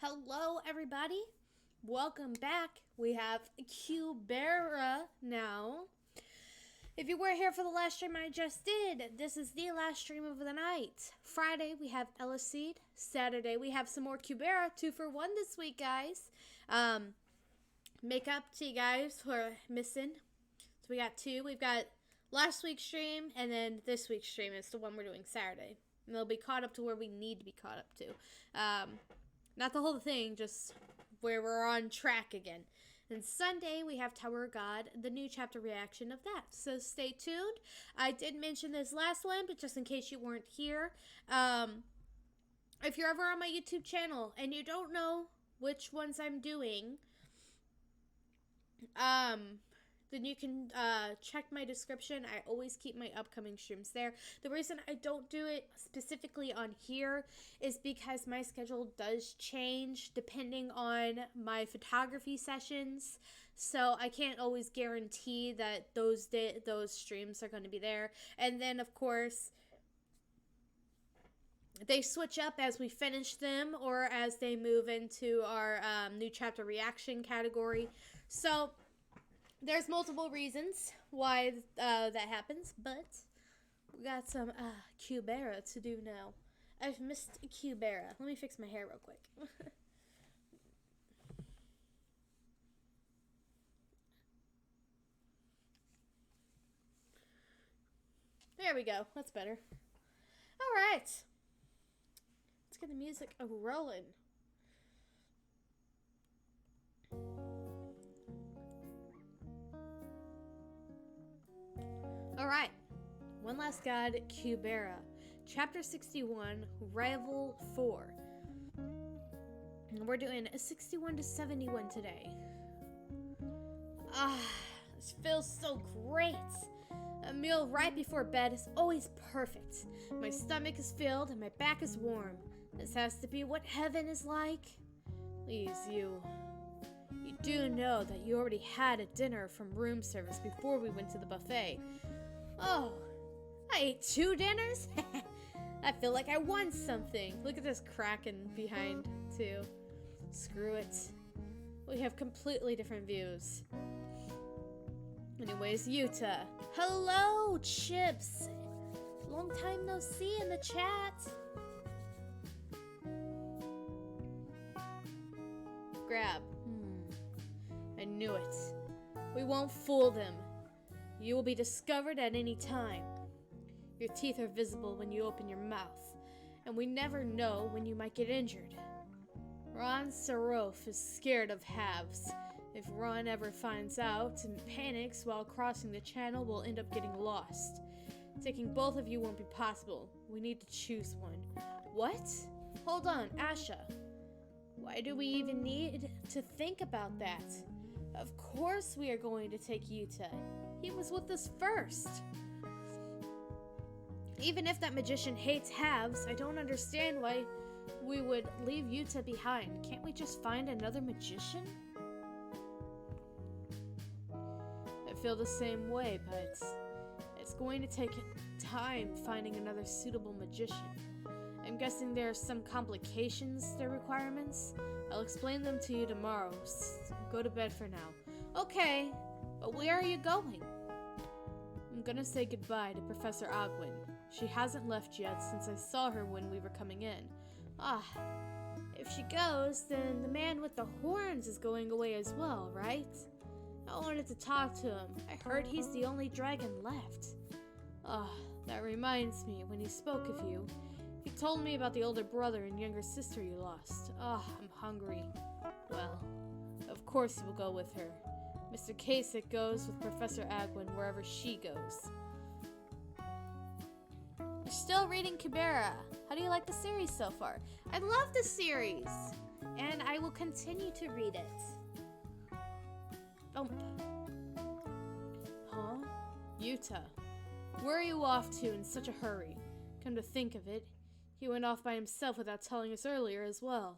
Hello, everybody. Welcome back. We have Kubera now. If you were here for the last stream I just did, this is the last stream of the night. Friday, we have Eleceed. Saturday, we have some more Kubera. 2 for 1 this week, guys. Make up to you guys who are missing. So we got 2. We've got last week's stream, and then this week's stream is the one we're doing Saturday. And they'll be caught up to where we need to be caught up to. Not the whole thing, just where we're on track again. And Sunday, we have Tower of God, the new chapter reaction of that. So stay tuned. I did mention this last one, but just in case you weren't here. If you're ever on my YouTube channel and you don't know which ones I'm doing, then you can check my description. I always keep my upcoming streams there. The reason I don't do it specifically on here is because my schedule does change depending on my photography sessions. So I can't always guarantee that those streams are going to be there. And then, of course, they switch up as we finish them or as they move into our new chapter reaction category. So there's multiple reasons why that happens, but we got some Kubera to do now. I've missed Kubera. Let me fix my hair real quick. There we go. That's better. All right. Let's get the music rolling. Alright, one last god, Kubera, chapter 61, rival 4. And we're doing 61 to 71 today. This feels so great. A meal right before bed is always perfect. My stomach is filled and my back is warm. This has to be what heaven is like. Please, you do know that you already had a dinner from room service before we went to the buffet. Oh, I ate 2 dinners? I feel like I won something. Look at this kraken behind, too. Screw it. We have completely different views. Anyways, Yuta. Hello, Chips. Long time no see in the chat. Grab. I knew it. We won't fool them. You will be discovered at any time. Your teeth are visible when you open your mouth, and we never know when you might get injured. Ron Sarof is scared of halves. If Ron ever finds out and panics while crossing the channel, we'll end up getting lost. Taking both of you won't be possible. We need to choose one. What? Hold on, Asha. Why do we even need to think about that? Of course we are going to take Yuta. He was with us first. Even if that magician hates halves, I don't understand why we would leave Yuta behind. Can't we just find another magician? I feel the same way, but it's going to take time finding another suitable magician. I'm guessing there are some complications to their requirements. I'll explain them to you tomorrow. Go to bed for now. Okay, but where are you going? I'm gonna say goodbye to Professor Agwin. She hasn't left yet since I saw her when we were coming in. If she goes, then the man with the horns is going away as well, right? I wanted to talk to him. I heard he's the only dragon left. That reminds me, when he spoke of you, he told me about the older brother and younger sister you lost. I'm hungry. Well, of course he will go with her. Mr. Kasich goes with Professor Agwin wherever she goes. You're still reading Kubera. How do you like the series so far? I love the series, and I will continue to read it. Thump. Huh? Yuta, where are you off to in such a hurry? Come to think of it, he went off by himself without telling us earlier as well.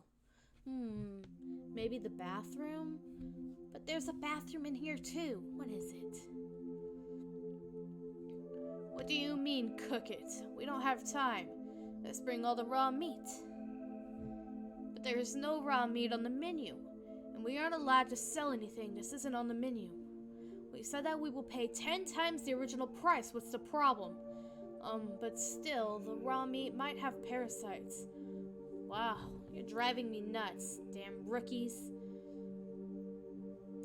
Maybe the bathroom? But there's a bathroom in here too. What is it? What do you mean, cook it? We don't have time. Let's bring all the raw meat. But there is no raw meat on the menu, and we aren't allowed to sell anything. This isn't on the menu. We said that we will pay 10 times the original price. What's the problem? But still, the raw meat might have parasites. Wow, you're driving me nuts, damn rookies.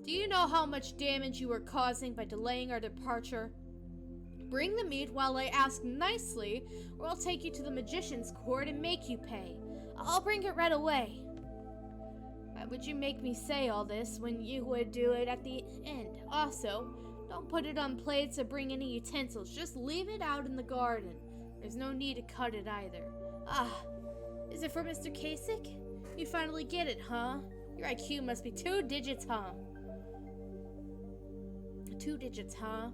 Do you know how much damage you are causing by delaying our departure? Bring the meat while I ask nicely, or I'll take you to the magician's court and make you pay. I'll bring it right away. Why would you make me say all this when you would do it at the end? Also, don't put it on plates or bring any utensils. Just leave it out in the garden. There's no need to cut it either. Is it for Mr. Kasich? You finally get it, huh? Your IQ must be 2 digits, huh? 2 digits, huh?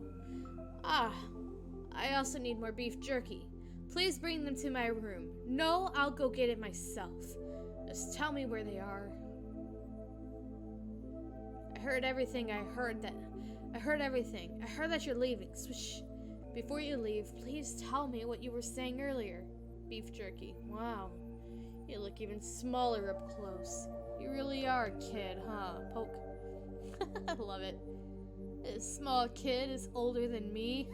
I also need more beef jerky. Please bring them to my room. No, I'll go get it myself. Just tell me where they are. I heard everything. I heard everything. I heard that you're leaving. Swish. Before you leave, please tell me what you were saying earlier. Beef jerky. Wow. You look even smaller up close. You really are a kid, huh? Poke. I love it. This small kid is older than me.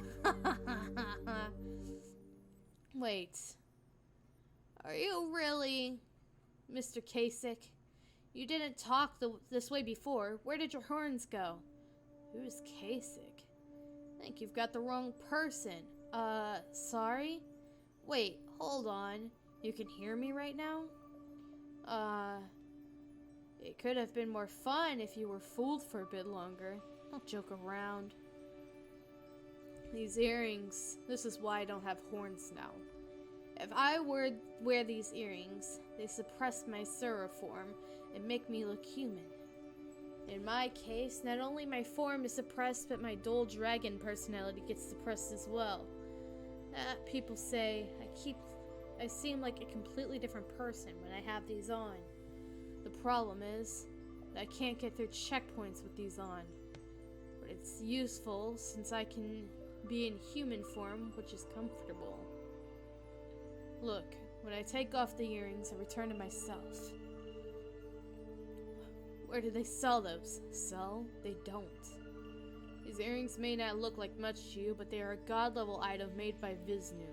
Wait. Are you really Mr. Kasich? You didn't talk this way before. Where did your horns go? Who's Kasich? I think you've got the wrong person. Sorry? Wait, hold on. You can hear me right now? It could have been more fun if you were fooled for a bit longer. Don't joke around. These earrings, this is why I don't have horns now. If I wear these earrings, they suppress my Sura form and make me look human. In my case, not only my form is suppressed, but my dull dragon personality gets suppressed as well. People say I seem like a completely different person when I have these on. The problem is that I can't get through checkpoints with these on. But it's useful since I can be in human form, which is comfortable. Look, when I take off the earrings, I return to myself. Where do they sell those? Sell? They don't. These earrings may not look like much to you, but they are a god-level item made by Vishnu.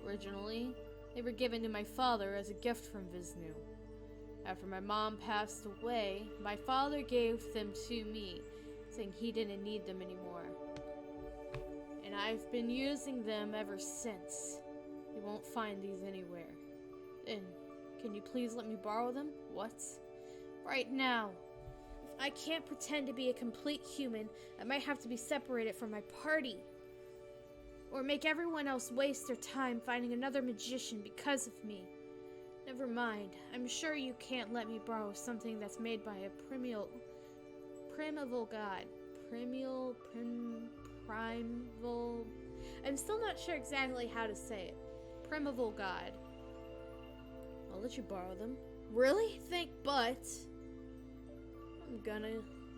Originally, they were given to my father as a gift from Vishnu. After my mom passed away, my father gave them to me, saying he didn't need them anymore. And I've been using them ever since. You won't find these anywhere. Then, can you please let me borrow them? What? Right now. If I can't pretend to be a complete human, I might have to be separated from my party. Or make everyone else waste their time finding another magician because of me. Never mind. I'm sure you can't let me borrow something that's made by a primeval god. Primeval. I'm still not sure exactly how to say it. Primeval god. I'll let you borrow them. Really? But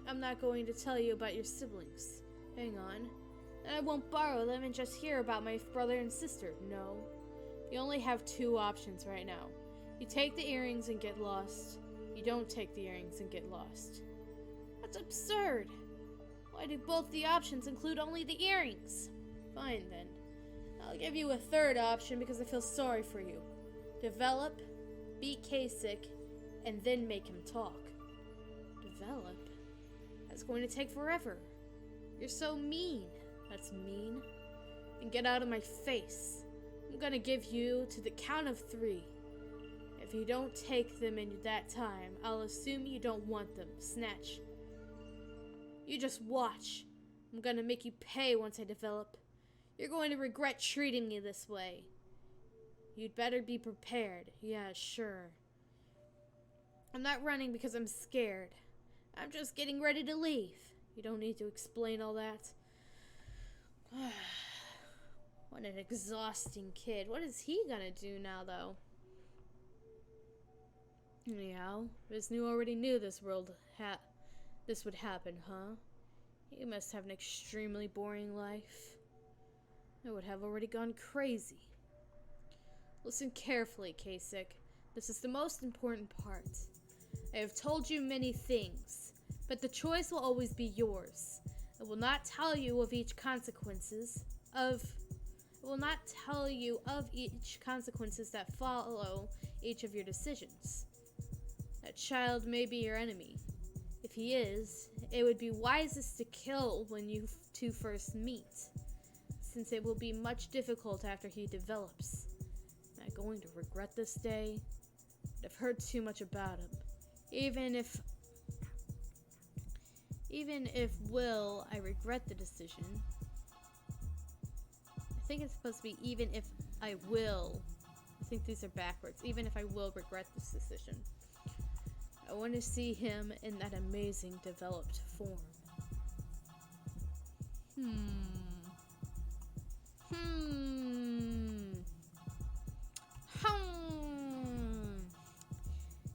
I'm not going to tell you about your siblings. Hang on. And I won't borrow them and just hear about my brother and sister. No. You only have two options right now. You take the earrings and get lost. You don't take the earrings and get lost. That's absurd. Why do both the options include only the earrings? Fine then. I'll give you a third option because I feel sorry for you. Develop, beat Kasich, and then make him talk. Develop? That's going to take forever. You're so mean. That's mean. Then get out of my face. I'm gonna give you to the count of 3. If you don't take them in that time, I'll assume you don't want them. Snatch. You just watch. I'm gonna make you pay once I develop. You're going to regret treating me this way. You'd better be prepared. Yeah, sure. I'm not running because I'm scared. I'm just getting ready to leave. You don't need to explain all that. What an exhausting kid. What is he gonna do now, though? Anyhow, Vishnu already knew this would happen, huh? You must have an extremely boring life. I would have already gone crazy. Listen carefully, Kasich. This is the most important part. I have told you many things, but the choice will always be yours. I will not tell you of each consequences that follow each of your decisions. That child may be your enemy. If he is, it would be wisest to kill when you two first meet, since it will be much difficult after he develops. Am I going to regret this day? I've heard too much about him. Even if will I regret the decision. I think it's supposed to be even if I will. I think these are backwards. Even if I will regret this decision. I want to see him in that amazing developed form.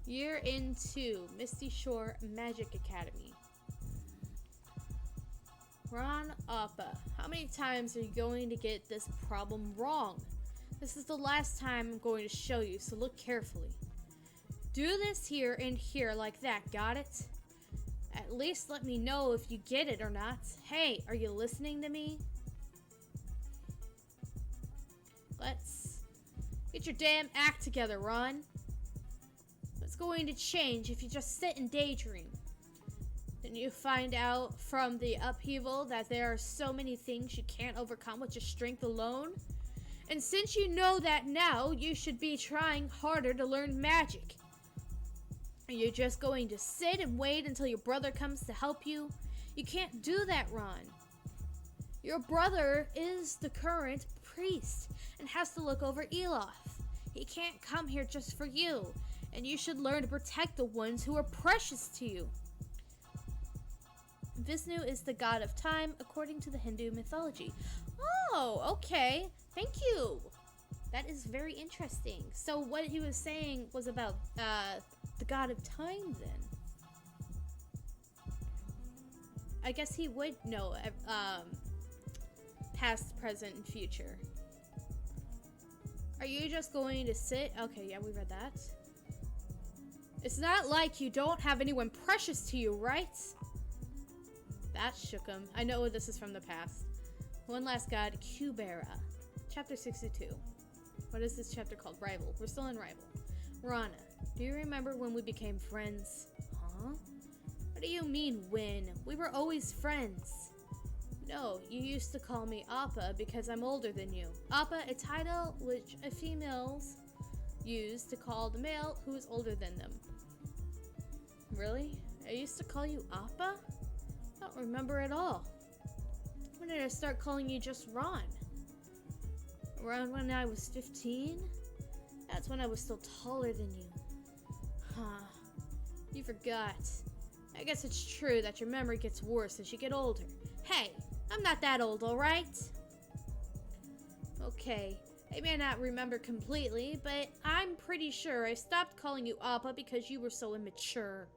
Year into Misty Shore Magic Academy. Ron Appa, how many times are you going to get this problem wrong? This is the last time I'm going to show you, so look carefully. Do this here and here like that, got it? At least let me know if you get it or not. Hey, are you listening to me? Let's get your damn act together, Ron. What's going to change if you just sit and daydream? Then you find out from the upheaval that there are so many things you can't overcome with just strength alone? And since you know that now, you should be trying harder to learn magic. Are you just going to sit and wait until your brother comes to help you? You can't do that, Ron. Your brother is the current priest and has to look over Eloth. He can't come here just for you, and you should learn to protect the ones who are precious to you. Vishnu is the god of time according to the Hindu mythology. Oh, okay. Thank you. That is very interesting. So what he was saying was about the god of time then. I guess he would know past, present, and future. Are you just going to sit? Okay, yeah, we read that. It's not like you don't have anyone precious to you, right? That shook him. I know this is from the past. One last god, Kubera. Chapter 62. What is this chapter called? Rival. We're still in Rival. Rana, do you remember when we became friends? Huh? What do you mean, when? We were always friends. No, you used to call me Appa because I'm older than you. Appa, a title which females use to call the male who is older than them. Really? I used to call you Appa? I don't remember at all. When did I start calling you just Ron? Around when I was 15? That's when I was still taller than you. Huh. You forgot. I guess it's true that your memory gets worse as you get older. Hey, I'm not that old, alright? Okay, I may not remember completely, but I'm pretty sure I stopped calling you Appa because you were so immature.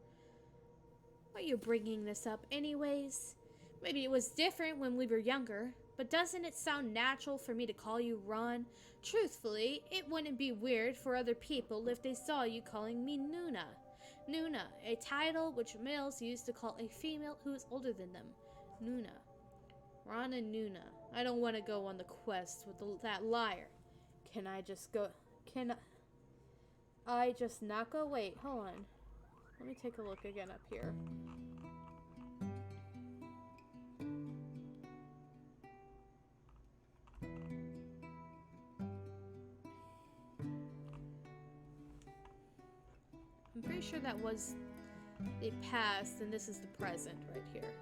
Why are you bringing this up anyways? Maybe it was different when we were younger, but doesn't it sound natural for me to call you Ron? Truthfully, it wouldn't be weird for other people if they saw you calling me Nuna. Nuna, a title which males use to call a female who is older than them. Nuna. Ron and Nuna. I don't want to go on the quest with that liar. Can I just go? Can I just not go? Wait, hold on. Let me take a look again up here. I'm pretty sure that was the past, and this is the present right here.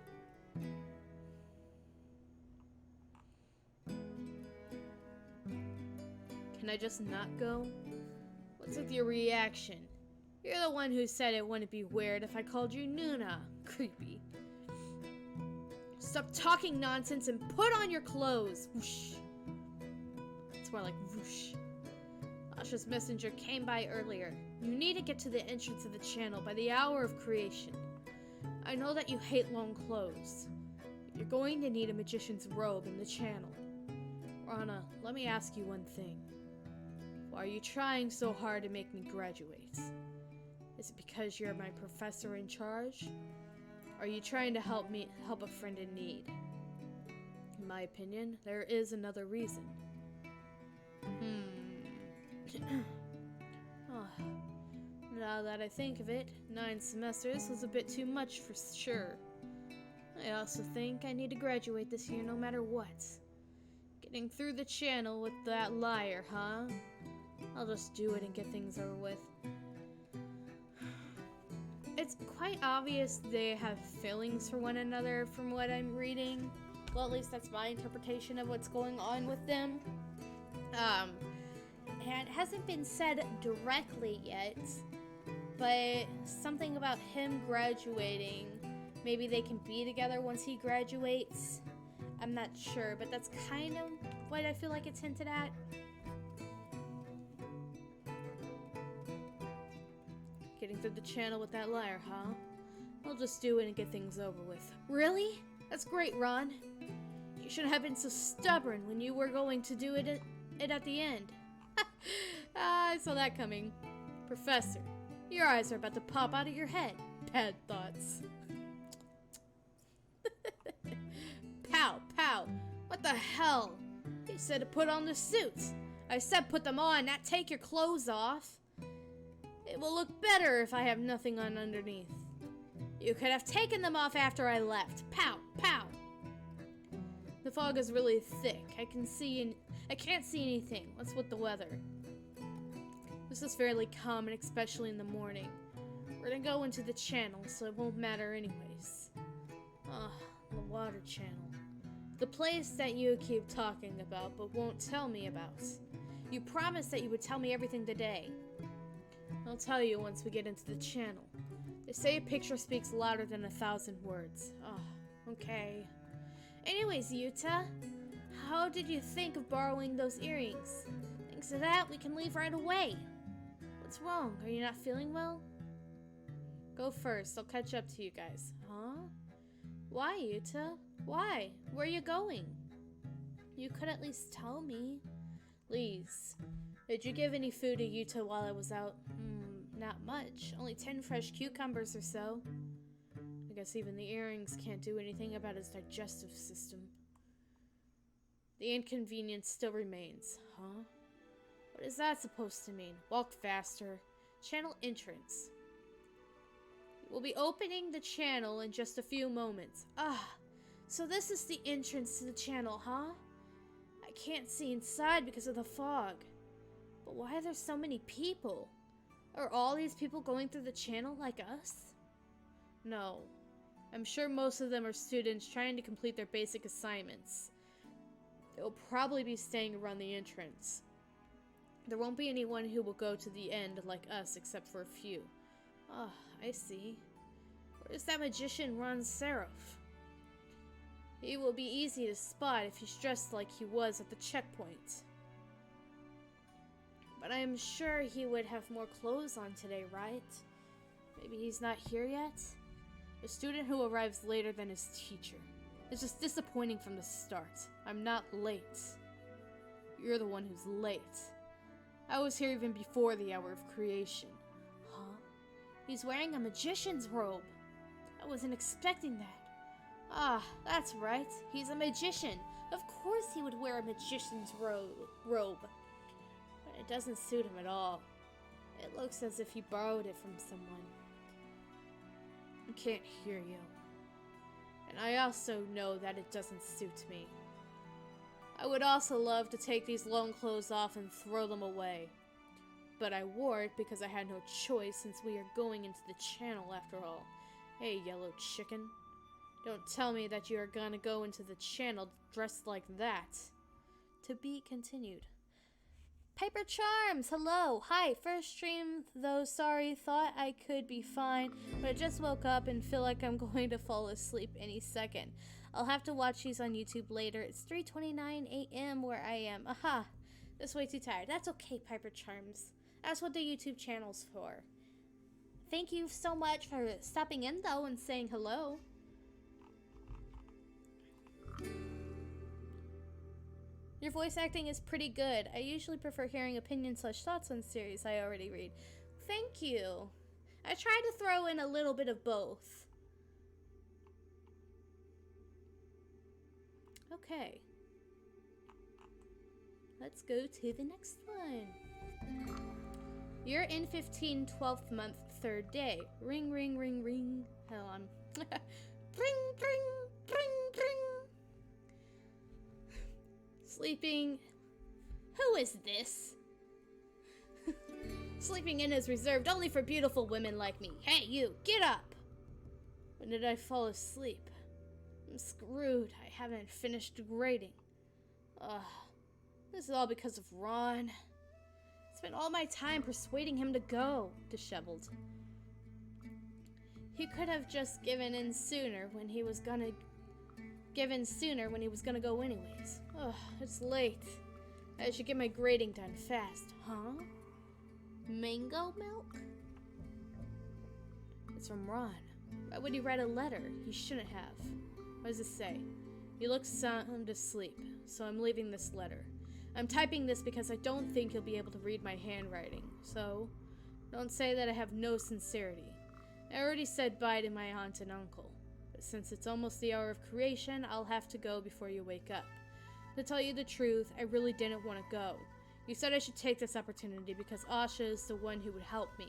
Can I just not go? What's with your reaction? You're the one who said it wouldn't be weird if I called you Nuna. Creepy. Stop talking nonsense and put on your clothes. Whoosh. It's more like whoosh. Asha's messenger came by earlier. You need to get to the entrance of the channel by the hour of creation. I know that you hate long clothes. You're going to need a magician's robe in the channel. Rana, let me ask you one thing. Why are you trying so hard to make me graduate? Is it because you're my professor in charge? Are you trying to help a friend in need? In my opinion, there is another reason. Oh, now that I think of it, 9 semesters was a bit too much for sure. I also think I need to graduate this year no matter what. Getting through the channel with that liar, huh? I'll just do it and get things over with. It's quite obvious they have feelings for one another from what I'm reading. Well, at least that's my interpretation of what's going on with them. And it hasn't been said directly yet, but something about him graduating. Maybe they can be together once he graduates. I'm not sure, but that's kind of what I feel like it's hinted at. Getting through the channel with that liar, huh? I'll just do it and get things over with. Really? That's great, Ron. You shouldn't have been so stubborn when you were going to do it at the end. I saw that coming. Professor, your eyes are about to pop out of your head. Bad thoughts. Pow, pow. What the hell? You said to put on the suits. I said put them on, not take your clothes off. It will look better if I have nothing on underneath. You could have taken them off after I left. Pow, pow. The fog is really thick. I can't see anything. What's with the weather? This is fairly common, especially in the morning. We're gonna go into the channel, so it won't matter anyways. The water channel. The place that you keep talking about, but won't tell me about. You promised that you would tell me everything today. I'll tell you once we get into the channel. They say a picture speaks louder than 1,000 words. Okay. Anyways, Yuta, how did you think of borrowing those earrings? Thanks to that, we can leave right away. What's wrong? Are you not feeling well? Go first. I'll catch up to you guys. Huh? Why, Yuta? Why? Where are you going? You could at least tell me. Please. Did you give any food to Yuta while I was out? Not much. Only 10 fresh cucumbers or so. I guess even the earrings can't do anything about his digestive system. The inconvenience still remains. Huh? What is that supposed to mean? Walk faster. Channel entrance. We'll be opening the channel in just a few moments. So this is the entrance to the channel, huh? I can't see inside because of the fog. But why are there so many people? Are all these people going through the channel like us? No. I'm sure most of them are students trying to complete their basic assignments. They'll probably be staying around the entrance. There won't be anyone who will go to the end like us except for a few. I see. Where's that magician Ron Seraph? He will be easy to spot if he's dressed like he was at the checkpoint. But I am sure he would have more clothes on today, right? Maybe he's not here yet? A student who arrives later than his teacher. It's just disappointing from the start. I'm not late. You're the one who's late. I was here even before the hour of creation. Huh? He's wearing a magician's robe. I wasn't expecting that. That's right. He's a magician. Of course he would wear a magician's robe. But it doesn't suit him at all. It looks as if he borrowed it from someone. I can't hear you. And I also know that it doesn't suit me. I would also love to take these long clothes off and throw them away. But I wore it because I had no choice since we are going into the channel after all. Hey, yellow chicken. Don't tell me that you are gonna go into the channel dressed like that. To be continued. Piper Charms, hello. Hi, first stream though, sorry, thought I could be fine, but I just woke up and feel like I'm going to fall asleep any second. I'll have to watch these on YouTube later. It's 3:29 a.m. where I am. Just way too tired. That's okay, Piper Charms. That's what the YouTube channel's for. Thank you so much for stopping in though and saying hello. Your voice acting is pretty good. I usually prefer hearing opinion/thoughts on series I already read. Thank you. I try to throw in a little bit of both. Okay. Let's go to the next one. You're in 15, 12th month, 3rd day. Ring, ring, ring, ring. Hold on. Ring, ring, ring, ring. Sleeping. Who is this? Sleeping in is reserved only for beautiful women like me. Hey, you, get up! When did I fall asleep? I'm screwed. I haven't finished grading. This is all because of Ron. I spent all my time persuading him to go. Disheveled. He could have just given in sooner when he was gonna go anyways. It's late. I should get my grading done fast. Huh? Mango milk? It's from Ron. Why would he write a letter? He shouldn't have. What does it say? You look sound asleep, so I'm leaving this letter. I'm typing this because I don't think you'll be able to read my handwriting, so don't say that I have no sincerity. I already said bye to my aunt and uncle, but since it's almost the hour of creation, I'll have to go before you wake up. To tell you the truth, I really didn't want to go. You said I should take this opportunity because Asha is the one who would help me,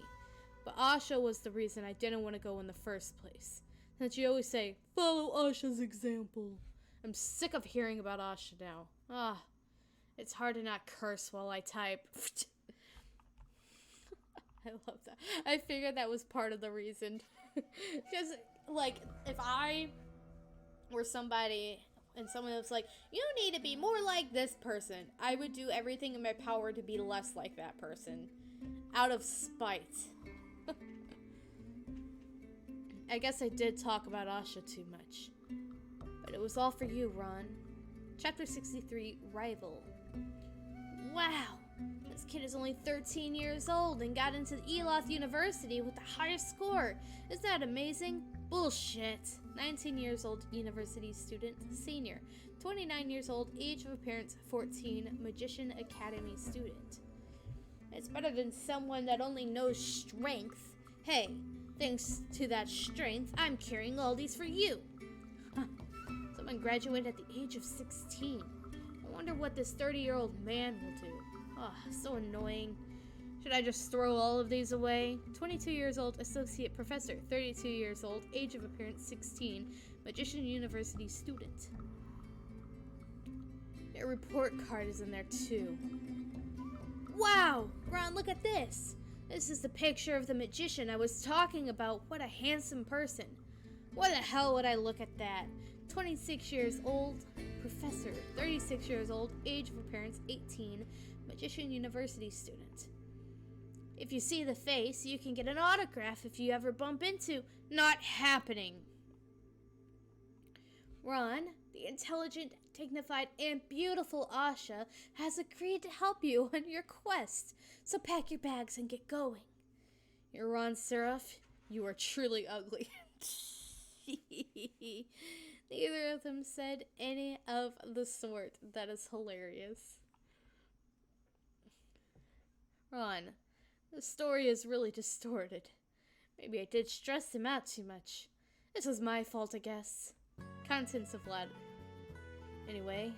but Asha was the reason I didn't want to go in the first place. Since you always say, follow Asha's example. I'm sick of hearing about Asha now. It's hard to not curse while I type. I love that. I figured that was part of the reason. Because, like, if I were somebody and someone was like, you need to be more like this person, I would do everything in my power to be less like that person. Out of spite. I guess I did talk about Asha too much. But it was all for you, Ron. Chapter 63, Rival. Wow! This kid is only 13 years old and got into Eleceed University with the highest score. Isn't that amazing? Bullshit. 19 years old university student, senior. 29 years old, age of appearance 14, Magician Academy student. It's better than someone that only knows strength. Hey, thanks to that strength, I'm carrying all these for you. Huh. Someone graduated at the age of 16. I wonder what this 30-year-old man will do. Oh, so annoying. Should I just throw all of these away? 22 years old, associate professor. 32 years old, age of appearance 16, magician university student. Your report card is in there too. Wow! Ron, look at this! This is the picture of the magician I was talking about. What a handsome person. Why the hell would I look at that? 26 years old, professor. 36 years old, age of appearance 18, magician university student. If you see the face, you can get an autograph if you ever bump into. Not happening. Ron, the intelligent, dignified, and beautiful Asha has agreed to help you on your quest. So pack your bags and get going. You're Ron Seraph. You are truly ugly. Neither of them said any of the sort. That is hilarious. Ron, the story is really distorted. Maybe I did stress him out too much. This was my fault, I guess. Contents of letter. Anyway,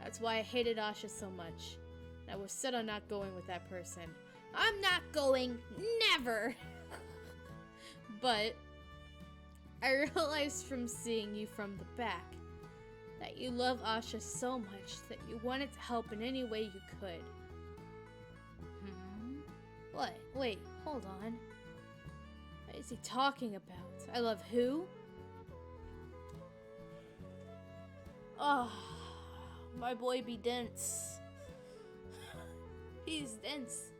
that's why I hated Asha so much. I was set on not going with that person. I'm not going, never! But I realized from seeing you from the back that you love Asha so much that you wanted to help in any way you could. What? Wait, hold on. What is he talking about? I love who? Oh, my boy be dense. He's dense.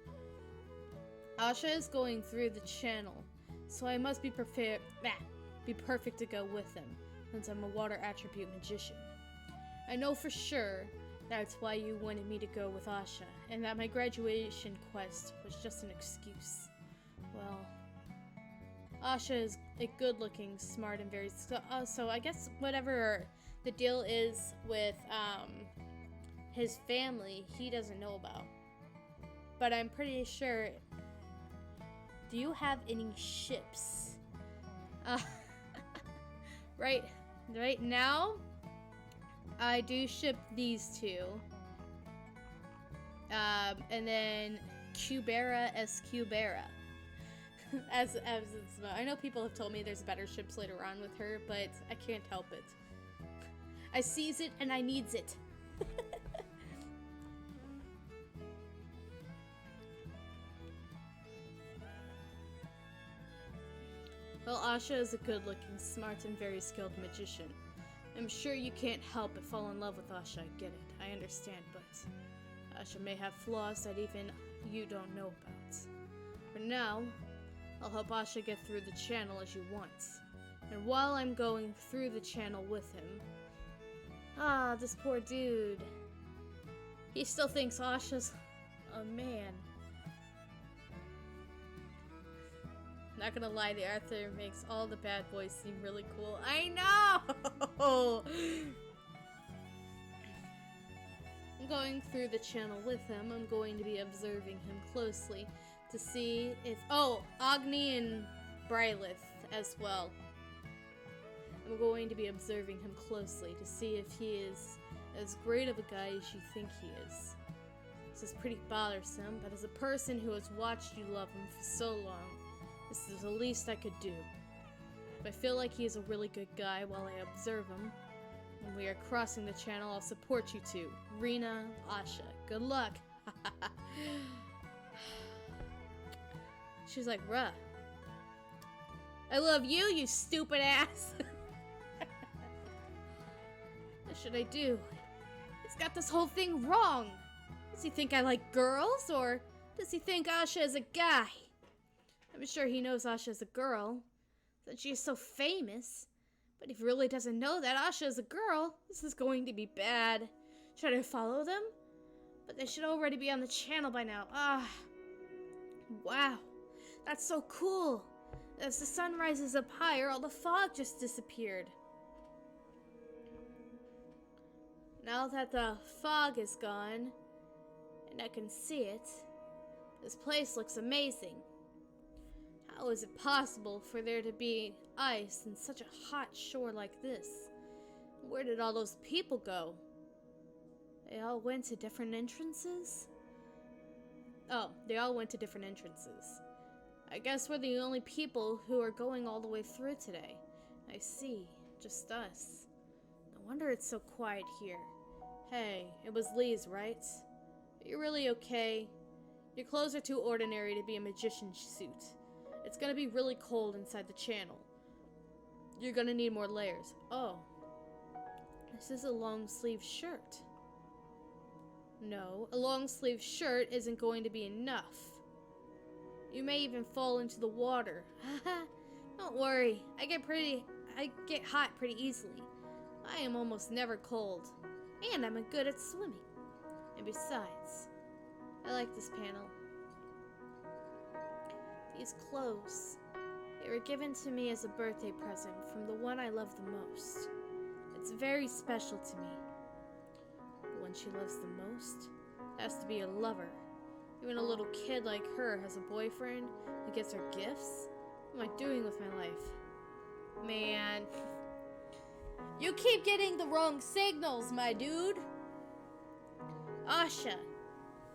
Asha is going through the channel, so I must be perfect to go with him, since I'm a water attribute magician. I know for sure that's why you wanted me to go with Asha, and that my graduation quest was just an excuse. Well, Asha is a good-looking, smart, and very so I guess whatever the deal is with his family, he doesn't know about. But I'm pretty sure. Do you have any ships? Right now, I do ship these two. And then Kubera as Kubera. as it's, I know people have told me there's better ships later on with her, but I can't help it. I sees it and I needs it. Well, Asha is a good-looking, smart, and very skilled magician. I'm sure you can't help but fall in love with Asha. I get it. I understand, but Asha may have flaws that even you don't know about. For now, I'll help Asha get through the channel as you want. And while I'm going through the channel with him... Ah, this poor dude. He still thinks Asha's a man. Not gonna lie, the Arthur makes all the bad boys seem really cool. I know! I'm going through the channel with him. I'm going to be observing him closely to see if... Oh, Agni and Brylith as well. I'm going to be observing him closely to see if he is as great of a guy as you think he is. This is pretty bothersome, but as a person who has watched you love him for so long, this is the least I could do. If I feel like he is a really good guy while I observe him, when we are crossing the channel, I'll support you two. Rena, Asha. Good luck. She's like, bruh. I love you, you stupid ass. What should I do? He's got this whole thing wrong. Does he think I like girls, or does he think Asha is a guy? I'm sure he knows Asha is a girl, that she is so famous. But if he really doesn't know that Asha is a girl, this is going to be bad. Should I follow them? But they should already be on the channel by now. Ah, wow, that's so cool. As the sun rises up higher, all the fog just disappeared. Now that the fog is gone, and I can see it, This place looks amazing. How is it possible for there to be ice in such a hot shore like this? Where did all those people go? They all went to different entrances? Oh, they all went to different entrances. I guess we're the only people who are going all the way through today. I see. Just us. No wonder it's so quiet here. Hey, it was Lee's, right? Are you really okay? Your clothes are too ordinary to be a magician's suit. It's gonna be really cold inside the channel. You're gonna need more layers. Oh. This is a long-sleeve shirt. No, a long-sleeve shirt isn't going to be enough. You may even fall into the water. Haha. Don't worry. I get hot pretty easily. I am almost never cold. And I'm good at swimming. And besides, I like this panel. These clothes, they were given to me as a birthday present from the one I love the most. It's very special to me. The one she loves the most has to be a lover. Even a little kid like her has a boyfriend who gets her gifts? What am I doing with my life? Man. You keep getting the wrong signals, my dude. Asha,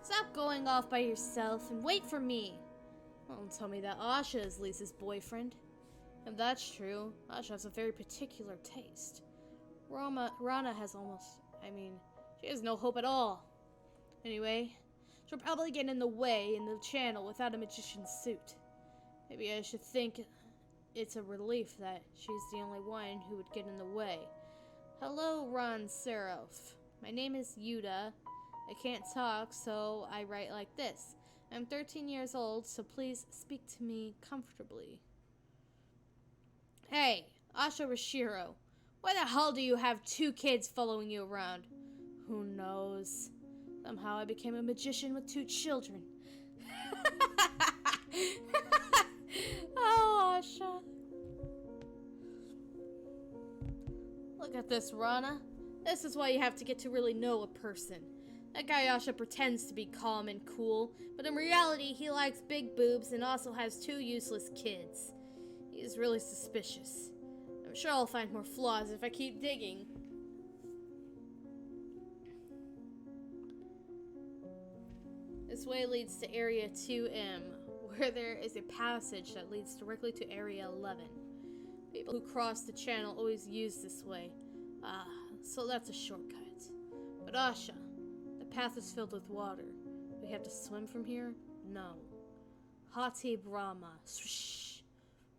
stop going off by yourself and wait for me. Don't tell me that Asha is Lisa's boyfriend. If that's true, Asha has a very particular taste. Rana has she has no hope at all. Anyway, she'll probably get in the way in the channel without a magician's suit. Maybe I should think it's a relief that she's the only one who would get in the way. Hello, Ron Seraph. My name is Yuda. I can't talk, so I write like this. I'm 13 years old, so please speak to me comfortably. Hey, Asha Rashiro. Why the hell do you have 2 kids following you around? Who knows? Somehow I became a magician with 2 children. Oh, Asha. Look at this, Rana. This is why you have to get to really know a person. That guy Asha pretends to be calm and cool, but in reality he likes big boobs and also has 2 useless kids. He's really suspicious. I'm sure I'll find more flaws if I keep digging. This way leads to Area 2M, where there is a passage that leads directly to Area 11. People who cross the channel always use this way. So that's a shortcut. But Asha, the path is filled with water. We have to swim from here? No. Hati Brahma. Swish.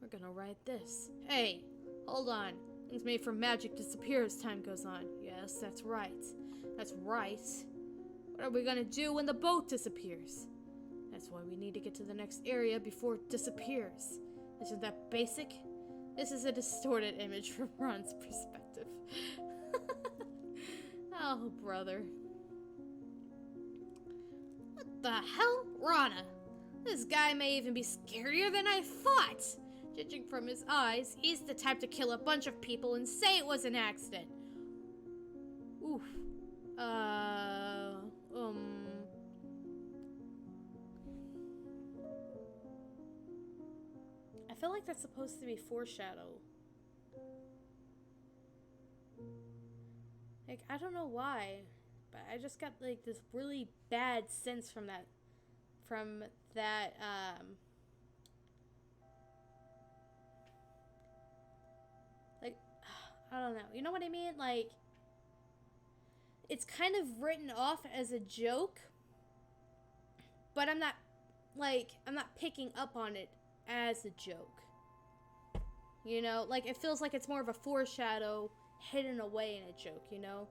We're gonna ride this. Hey, hold on. Things made from magic disappear as time goes on. Yes, that's right. That's right. What are we gonna do when the boat disappears? That's why we need to get to the next area before it disappears. Isn't that basic? This is a distorted image from Ron's perspective. Oh, brother. What the hell? Rana! This guy may even be scarier than I thought! Judging from his eyes, he's the type to kill a bunch of people and say it was an accident. Oof. I feel like that's supposed to be foreshadow. Like, I don't know why, but I just got, like, this really bad sense from that, like, I don't know. You know what I mean? Like, it's kind of written off as a joke, but I'm not picking up on it as a joke. You know? Like, it feels like it's more of a foreshadow hidden away in a joke, you know?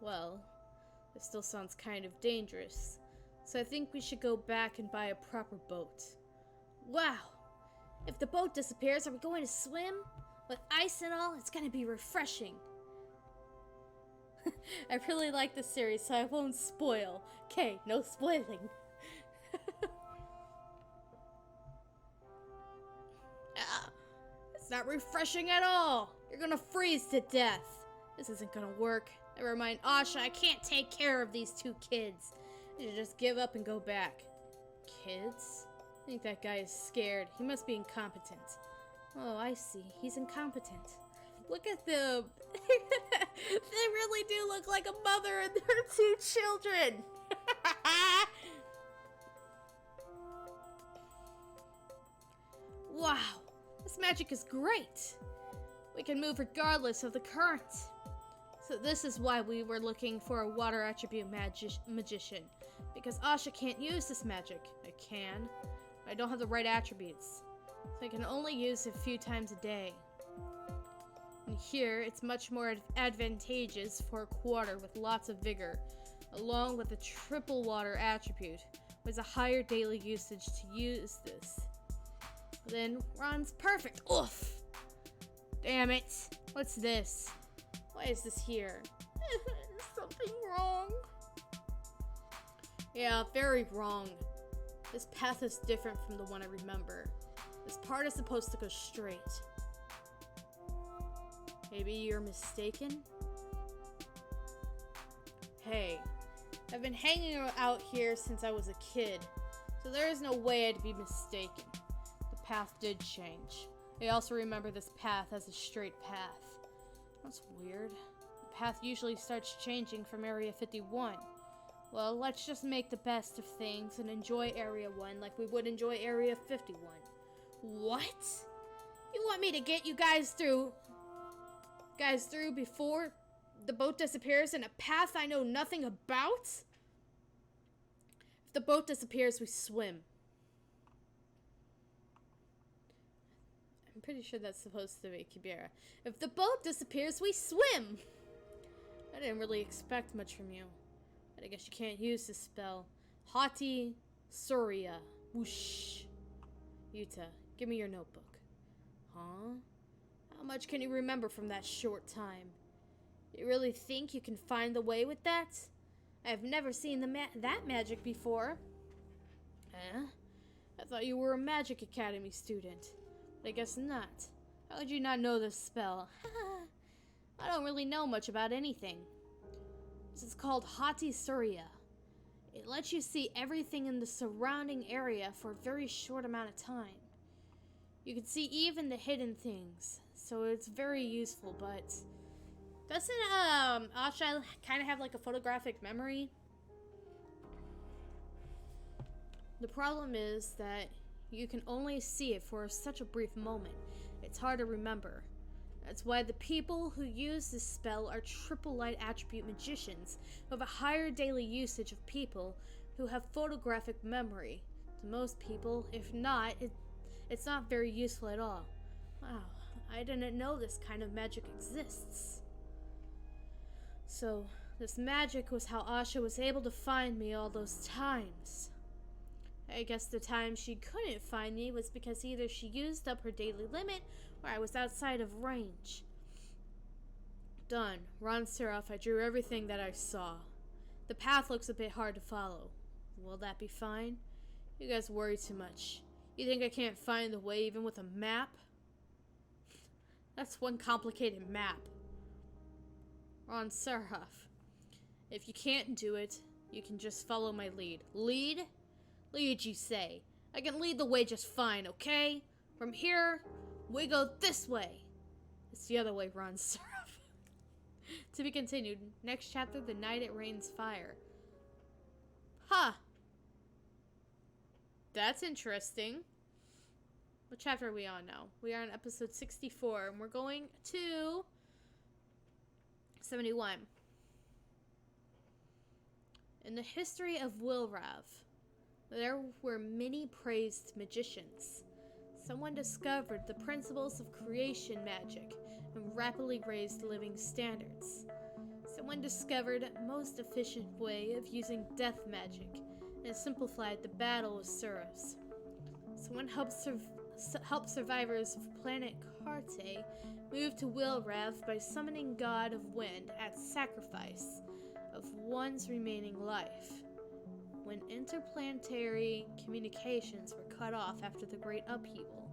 Well, this still sounds kind of dangerous, so I think we should go back and buy a proper boat. Wow! If the boat disappears, are we going to swim? With ice and all, it's gonna be refreshing. I really like this series, so I won't spoil. Okay, no spoiling. It's not refreshing at all. You're gonna freeze to death. This isn't gonna work. Never mind, Asha, I can't take care of these two kids. I should just give up and go back. Kids? I think that guy is scared. He must be incompetent. Oh, I see. He's incompetent. Look at them. They really do look like a mother and her two children. Wow, this magic is great. We can move regardless of the current. So this is why we were looking for a water attribute magician. Because Asha can't use this magic. I can. But I don't have the right attributes. So I can only use it a few times a day. And here, it's much more advantageous for a quarter with lots of vigor, along with a triple water attribute, with a higher daily usage to use this. Then, Ron's perfect. Oof! Damn it. What's this? Why is this here? Is something wrong? Yeah, very wrong. This path is different from the one I remember. This part is supposed to go straight. Maybe you're mistaken? Hey, I've been hanging out here since I was a kid, so there is no way I'd be mistaken. The path did change. I also remember this path as a straight path. That's weird. The path usually starts changing from Area 51. Well, let's just make the best of things and enjoy Area 1 like we would enjoy Area 51. What? You want me to get you guys through before the boat disappears in a path I know nothing about? If the boat disappears, we swim. I'm pretty sure that's supposed to be Kubera. If the boat disappears, we swim! I didn't really expect much from you. But I guess you can't use this spell. Hati Surya. Whoosh. Yuta, give me your notebook. Huh? How much can you remember from that short time? You really think you can find the way with that? I've never seen that magic before. Huh? I thought you were a Magic Academy student. But I guess not. How would you not know this spell? I don't really know much about anything. This is called Hati Surya. It lets you see everything in the surrounding area for a very short amount of time. You can see even the hidden things, so it's very useful, but doesn't Asha kind of have like a photographic memory? The problem is that you can only see it for such a brief moment. It's hard to remember. That's why the people who use this spell are triple light attribute magicians who have a higher daily usage of people who have photographic memory. To most people, if not, it's not very useful at all. Wow, I didn't know this kind of magic exists. So, this magic was how Asha was able to find me all those times. I guess the time she couldn't find me was because either she used up her daily limit or I was outside of range. Done. Ron Seraph, I drew everything that I saw. The path looks a bit hard to follow. Will that be fine? You guys worry too much. You think I can't find the way even with a map? That's one complicated map. Ron Seraph, if you can't do it, you can just follow my lead. Lead? Lead, you say. I can lead the way just fine, okay? From here, we go this way. It's the other way, Ron Seraph. To be continued. Next chapter, The Night It Rains Fire. Huh. That's interesting. What chapter are we on now? We are on episode 64, and we're going to 71. In the history of Wilrav, there were many praised magicians. Someone discovered the principles of creation magic and rapidly raised living standards. Someone discovered the most efficient way of using death magic and simplified the battle with Suros. Someone helped survivors of planet Karte move to Wilrav by summoning God of Wind at sacrifice of one's remaining life. When interplanetary communications were cut off after the Great Upheaval.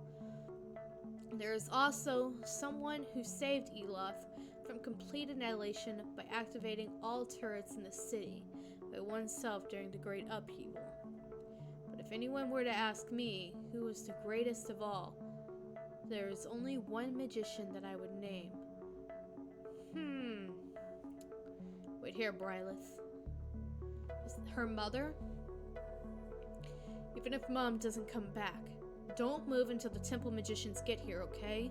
There is also someone who saved Eloth from complete annihilation by activating all turrets in the city by oneself during the Great Upheaval. But if anyone were to ask me who was the greatest of all, there is only one magician that I would name. Wait here, Brileth. Is it her mother? Even if Mom doesn't come back, don't move until the temple magicians get here, okay?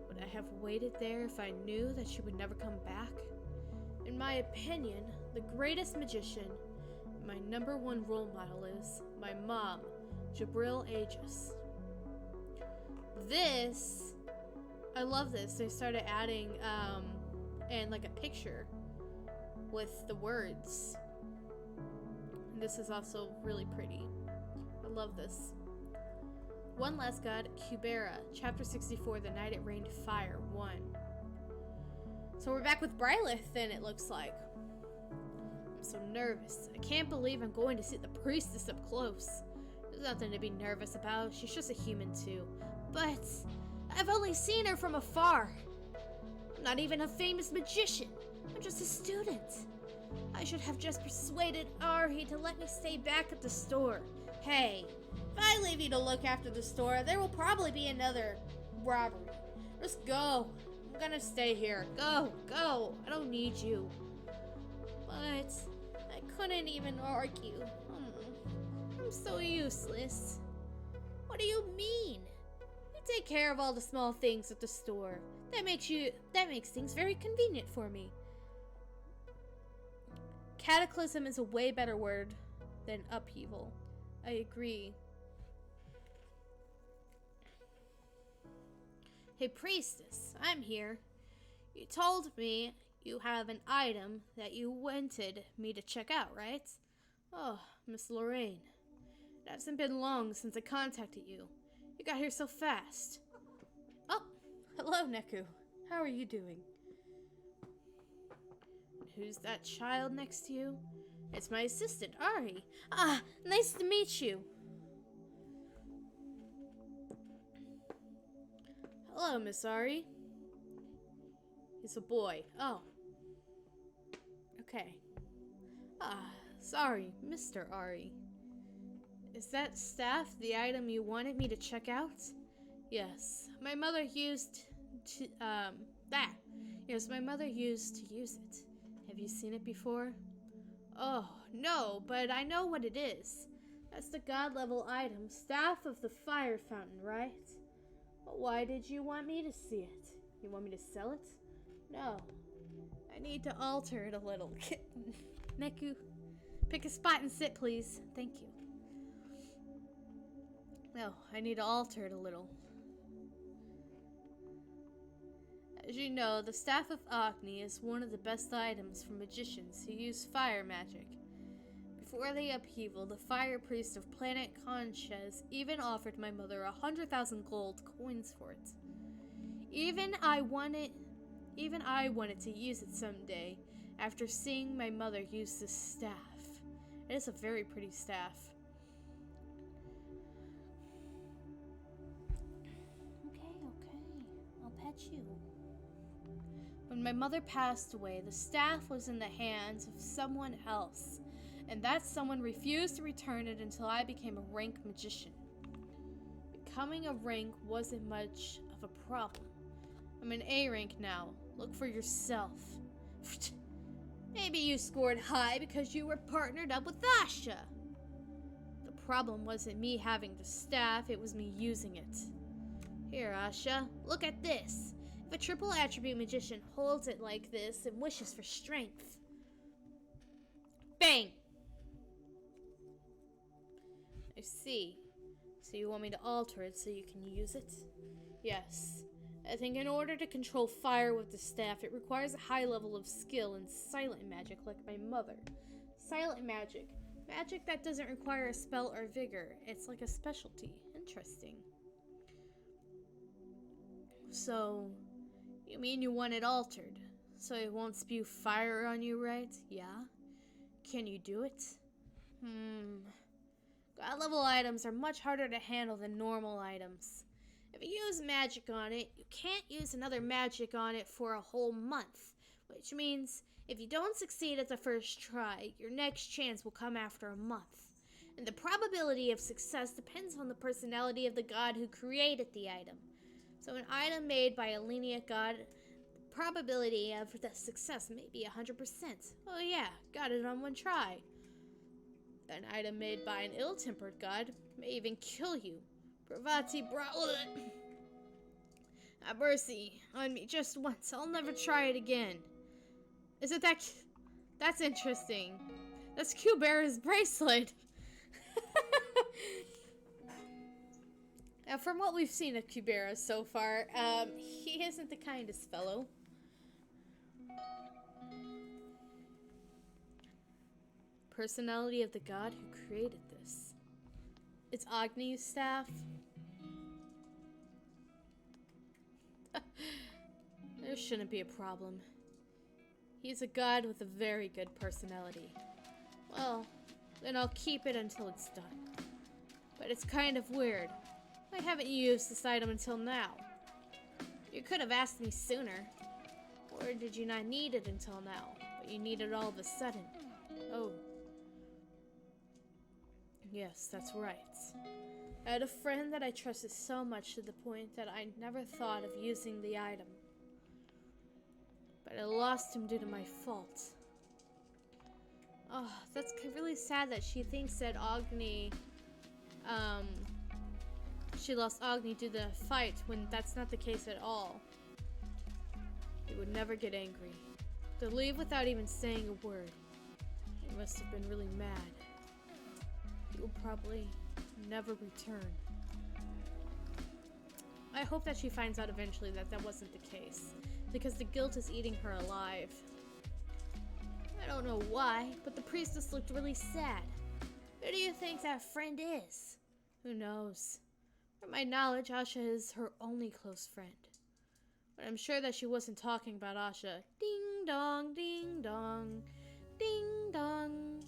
Would I have waited there if I knew that she would never come back? In my opinion, the greatest magician, my #1 role model is my mom, Jabril Aegis. I love this. They started adding, and like a picture with the words. And this is also really pretty. I love this. One last god, Kubera, chapter 64, The Night It Rained Fire, 1. So we're back with Brileth, then, it looks like. I'm so nervous. I can't believe I'm going to see the priestess up close. There's nothing to be nervous about. She's just a human, too. But I've only seen her from afar. I'm not even a famous magician. I'm just a student. I should have just persuaded Ari to let me stay back at the store. Hey, if I leave you to look after the store, there will probably be another robbery. Just go. I'm gonna stay here. Go, go. I don't need you. But I couldn't even argue. I'm so useless. What do you mean? You take care of all the small things at the store. That makes things very convenient for me. Cataclysm is a way better word than upheaval. I agree. Hey, priestess, I'm here. You told me you have an item that you wanted me to check out, right? Oh, Miss Lorraine. It hasn't been long since I contacted you. You got here so fast. Oh, hello, Neku. How are you doing? Who's that child next to you? It's my assistant, Ari. Ah, nice to meet you. Hello, Miss Ari. He's a boy. Oh. Okay. Ah, sorry, Mr. Ari. Is that staff the item you wanted me to check out? Yes. My mother used to, that. Yes, my mother used to use it. Have you seen it before? Oh, no, but I know what it is. That's the god-level item, Staff of the Fire Fountain, right? Well, why did you want me to see it? You want me to sell it? No. I need to alter it a little. Neku, pick a spot and sit, please. Thank you. No, I need to alter it a little. As you know, the Staff of Agni is one of the best items for magicians who use fire magic. Before the upheaval, the fire priest of planet Conches even offered my mother 100,000 gold coins for it. Even I wanted to use it someday after seeing my mother use this staff. It is a very pretty staff. Okay. I'll pet you. When my mother passed away, the staff was in the hands of someone else, and that someone refused to return it until I became a rank magician. Becoming a rank wasn't much of a problem. I'm an A rank now. Look for yourself. Maybe you scored high because you were partnered up with Asha. The problem wasn't me having the staff, it was me using it. Here, Asha, look at this. If a triple attribute magician holds it like this and wishes for strength. Bang! I see. So you want me to alter it so you can use it? Yes. I think in order to control fire with the staff, it requires a high level of skill in silent magic like my mother. Silent magic. Magic that doesn't require a spell or vigor. It's like a specialty. Interesting. So, you mean you want it altered, so it won't spew fire on you, right? Yeah? Can you do it? God level items are much harder to handle than normal items. If you use magic on it, you can't use another magic on it for a whole month. Which means, if you don't succeed at the first try, your next chance will come after a month. And the probability of success depends on the personality of the god who created the item. So an item made by a lenient god, the probability of the success may be 100%. Oh yeah, got it on one try. An item made by an ill-tempered god may even kill you. Have mercy on me just once. I'll never try it again. Isn't that... That's interesting. That's Kubera's bracelet. Now, from what we've seen of Kubera so far, he isn't the kindest fellow. Personality of the god who created this. It's Agni's staff. There shouldn't be a problem. He's a god with a very good personality. Well, then I'll keep it until it's done. But it's kind of weird. Why haven't you used this item until now? You could have asked me sooner. Or did you not need it until now, but you need it all of a sudden? Oh. Yes, that's right. I had a friend that I trusted so much to the point that I never thought of using the item. But I lost him due to my fault. Oh, that's really sad that she thinks that Agni, she lost Agni due to the fight when that's not the case at all. He would never get angry. To leave without even saying a word. He must have been really mad. He will probably never return. I hope that she finds out eventually that that wasn't the case, because the guilt is eating her alive. I don't know why, but the priestess looked really sad. Who do you think that friend is? Who knows? From my knowledge, Asha is her only close friend. But I'm sure that she wasn't talking about Asha. Ding dong, ding dong, ding dong.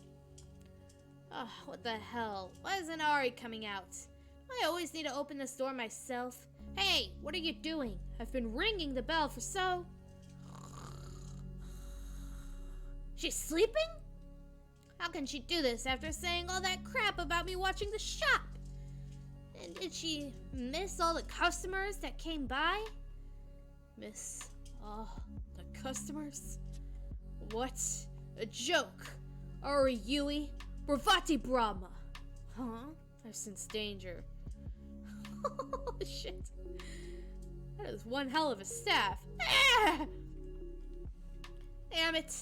Oh, what the hell? Why isn't Ari coming out? I always need to open this door myself. Hey, what are you doing? I've been ringing the bell for so... She's sleeping? How can she do this after saying all that crap about me watching the shop? And did she miss all the customers that came by? Miss all the customers? What? A joke. Ari Yui? Bravati Brahma. Huh? I've sensed danger. Oh, shit. That is one hell of a staff. Ah! Damn it.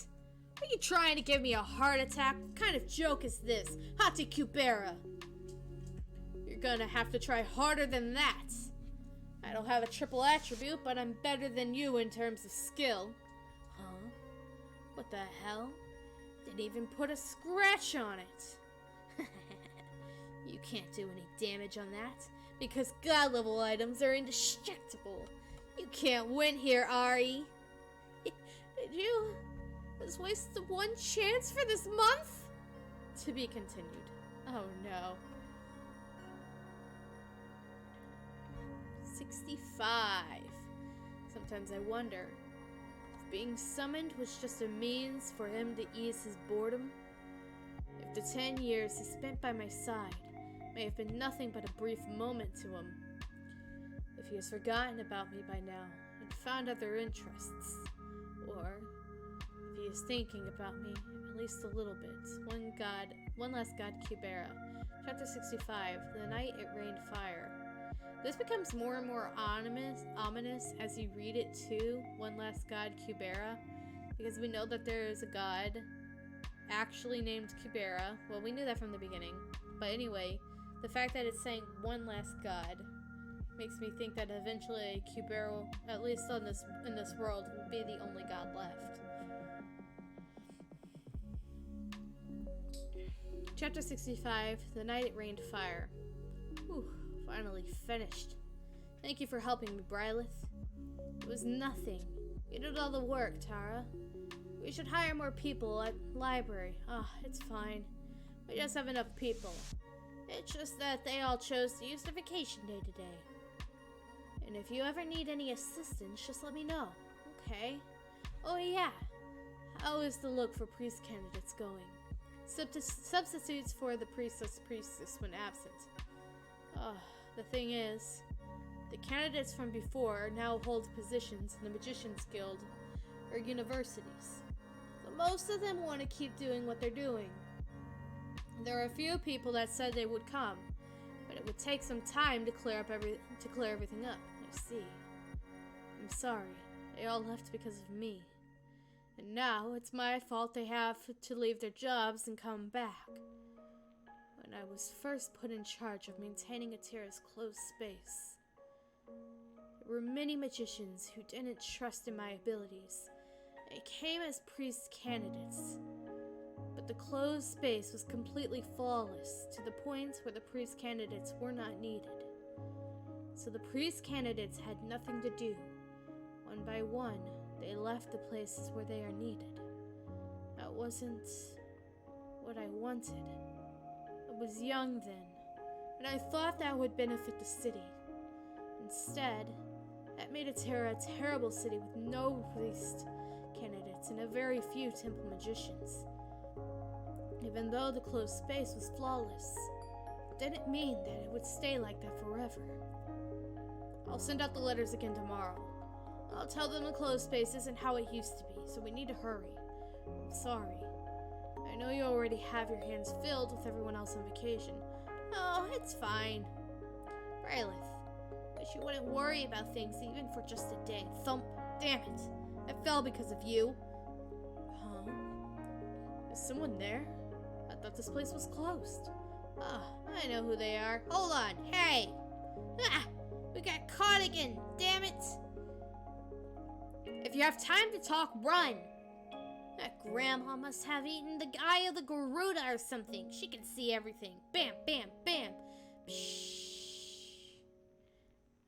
Are you trying to give me a heart attack? What kind of joke is this? Hati Kubera. You're gonna have to try harder than that. I don't have a triple attribute, but I'm better than you in terms of skill. Huh? What the hell? Didn't even put a scratch on it. You can't do any damage on that, because god level items are indestructible. You can't win here, Ari. Did you just waste the one chance for this month? To be continued. Oh no. 65. Sometimes I wonder if being summoned was just a means for him to ease his boredom. If the 10 years he spent by my side may have been nothing but a brief moment to him. If he has forgotten about me by now and found other interests. Or if he is thinking about me at least a little bit. One last god, Kubera. Chapter 65, The Night It Rained Fire. This becomes more and more ominous as you read it too, One Last God, Kubera. Because we know that there is a god actually named Kubera. Well, we knew that from the beginning. But anyway, the fact that it's saying one last god makes me think that eventually Kubera, at least in this world, will be the only god left. Chapter 65, The Night It Rained Fire. Whew, finally finished. Thank you for helping me, Brilith. It was nothing. You did all the work, Tara. We should hire more people at library. It's fine. We just have enough people. It's just that they all chose to use their vacation day today. And if you ever need any assistance, just let me know, okay? Oh yeah, how is the look for priest candidates going? Substitutes for the priestess when absent. The thing is, the candidates from before now hold positions in the Magicians Guild or universities. So most of them want to keep doing what they're doing. There are a few people that said they would come, but it would take some time to clear everything up. I see. I'm sorry. They all left because of me. And now it's my fault they have to leave their jobs and come back. When I was first put in charge of maintaining Atira's closed space, there were many magicians who didn't trust in my abilities. They came as priest candidates. But the closed space was completely flawless, to the point where the priest candidates were not needed. So the priest candidates had nothing to do. One by one, they left the places where they are needed. That wasn't what I wanted. I was young then, and I thought that would benefit the city. Instead, that made Atera a terrible city with no priest candidates and a very few temple magicians. Even though the closed space was flawless, it didn't mean that it would stay like that forever. I'll send out the letters again tomorrow. I'll tell them the closed space isn't how it used to be, so we need to hurry. I'm sorry. I know you already have your hands filled with everyone else on vacation. Oh, it's fine. Brileth, wish you wouldn't worry about things even for just a day. Thump. Damn it. I fell because of you. Huh? Is someone there? I thought this place was closed. I know who they are. Hold on. Hey! We got caught again. Damn it. If you have time to talk, run. That grandma must have eaten the eye of the Garuda or something. She can see everything. Bam, bam, bam. Pshh.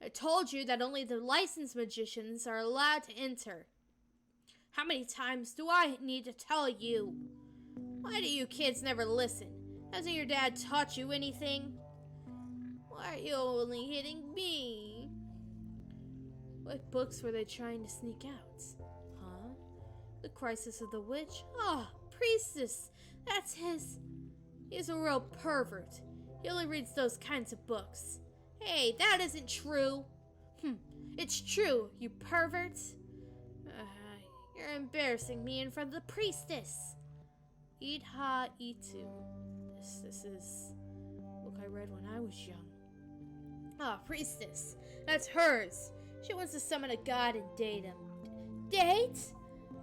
I told you that only the licensed magicians are allowed to enter. How many times do I need to tell you? Why do you kids never listen? Hasn't your dad taught you anything? Why are you only hitting me? What books were they trying to sneak out? Huh? The Crisis of the Witch? Priestess! That's his... He's a real pervert. He only reads those kinds of books. Hey, that isn't true. It's true, you pervert. You're embarrassing me in front of the priestess. Idha Itu. This is a book I read when I was young. Priestess. That's hers. She wants to summon a god and date him. Date?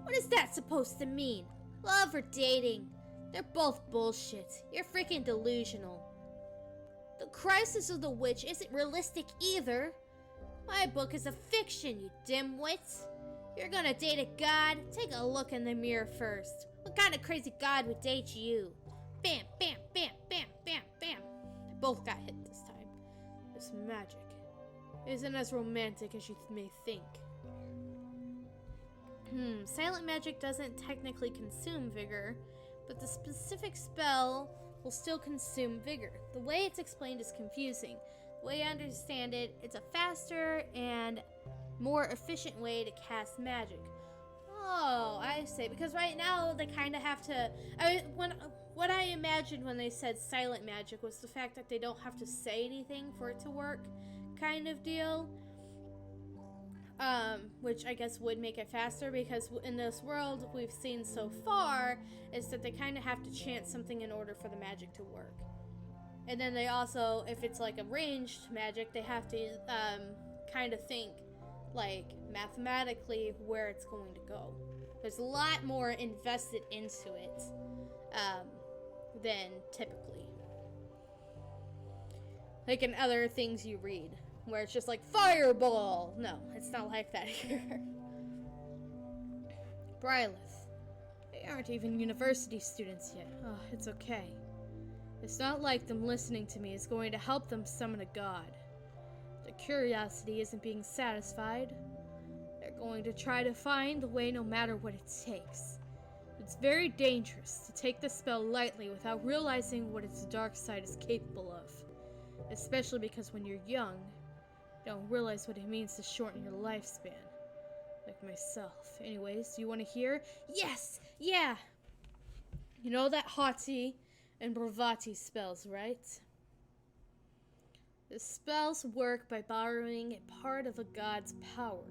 What is that supposed to mean? Love or dating? They're both bullshit. You're freaking delusional. The Crisis of the Witch isn't realistic either. My book is a fiction, you dimwit. You're gonna date a god? Take a look in the mirror first. What kind of crazy god would date you? Bam, bam, bam, bam, bam, bam. They both got hit this time. This magic isn't as romantic as you may think. Silent magic doesn't technically consume vigor, but the specific spell will still consume vigor. The way it's explained is confusing. The way I understand it, it's a faster and more efficient way to cast magic. Oh, I see. Because right now they kind of have to. What I imagined when they said silent magic was the fact that they don't have to say anything for it to work, kind of deal. Which I guess would make it faster, because in this world we've seen so far is that they kind of have to chant something in order for the magic to work. And then they also, if it's like a ranged magic, they have to kind of think like mathematically where it's going to go. There's a lot more invested into it than typically. Like in other things you read, where it's just like fireball. No, it's not like that here. Brileth, they aren't even university students yet. Oh, it's okay. It's not like them listening to me is going to help them summon a god. The curiosity isn't being satisfied. They're going to try to find the way no matter what it takes. It's very dangerous to take the spell lightly without realizing what its dark side is capable of. Especially because when you're young, don't realize what it means to shorten your lifespan. Like myself. Anyways, do you want to hear? Yes! Yeah! You know that Hati and Bravati spells, right? The spells work by borrowing a part of a god's power.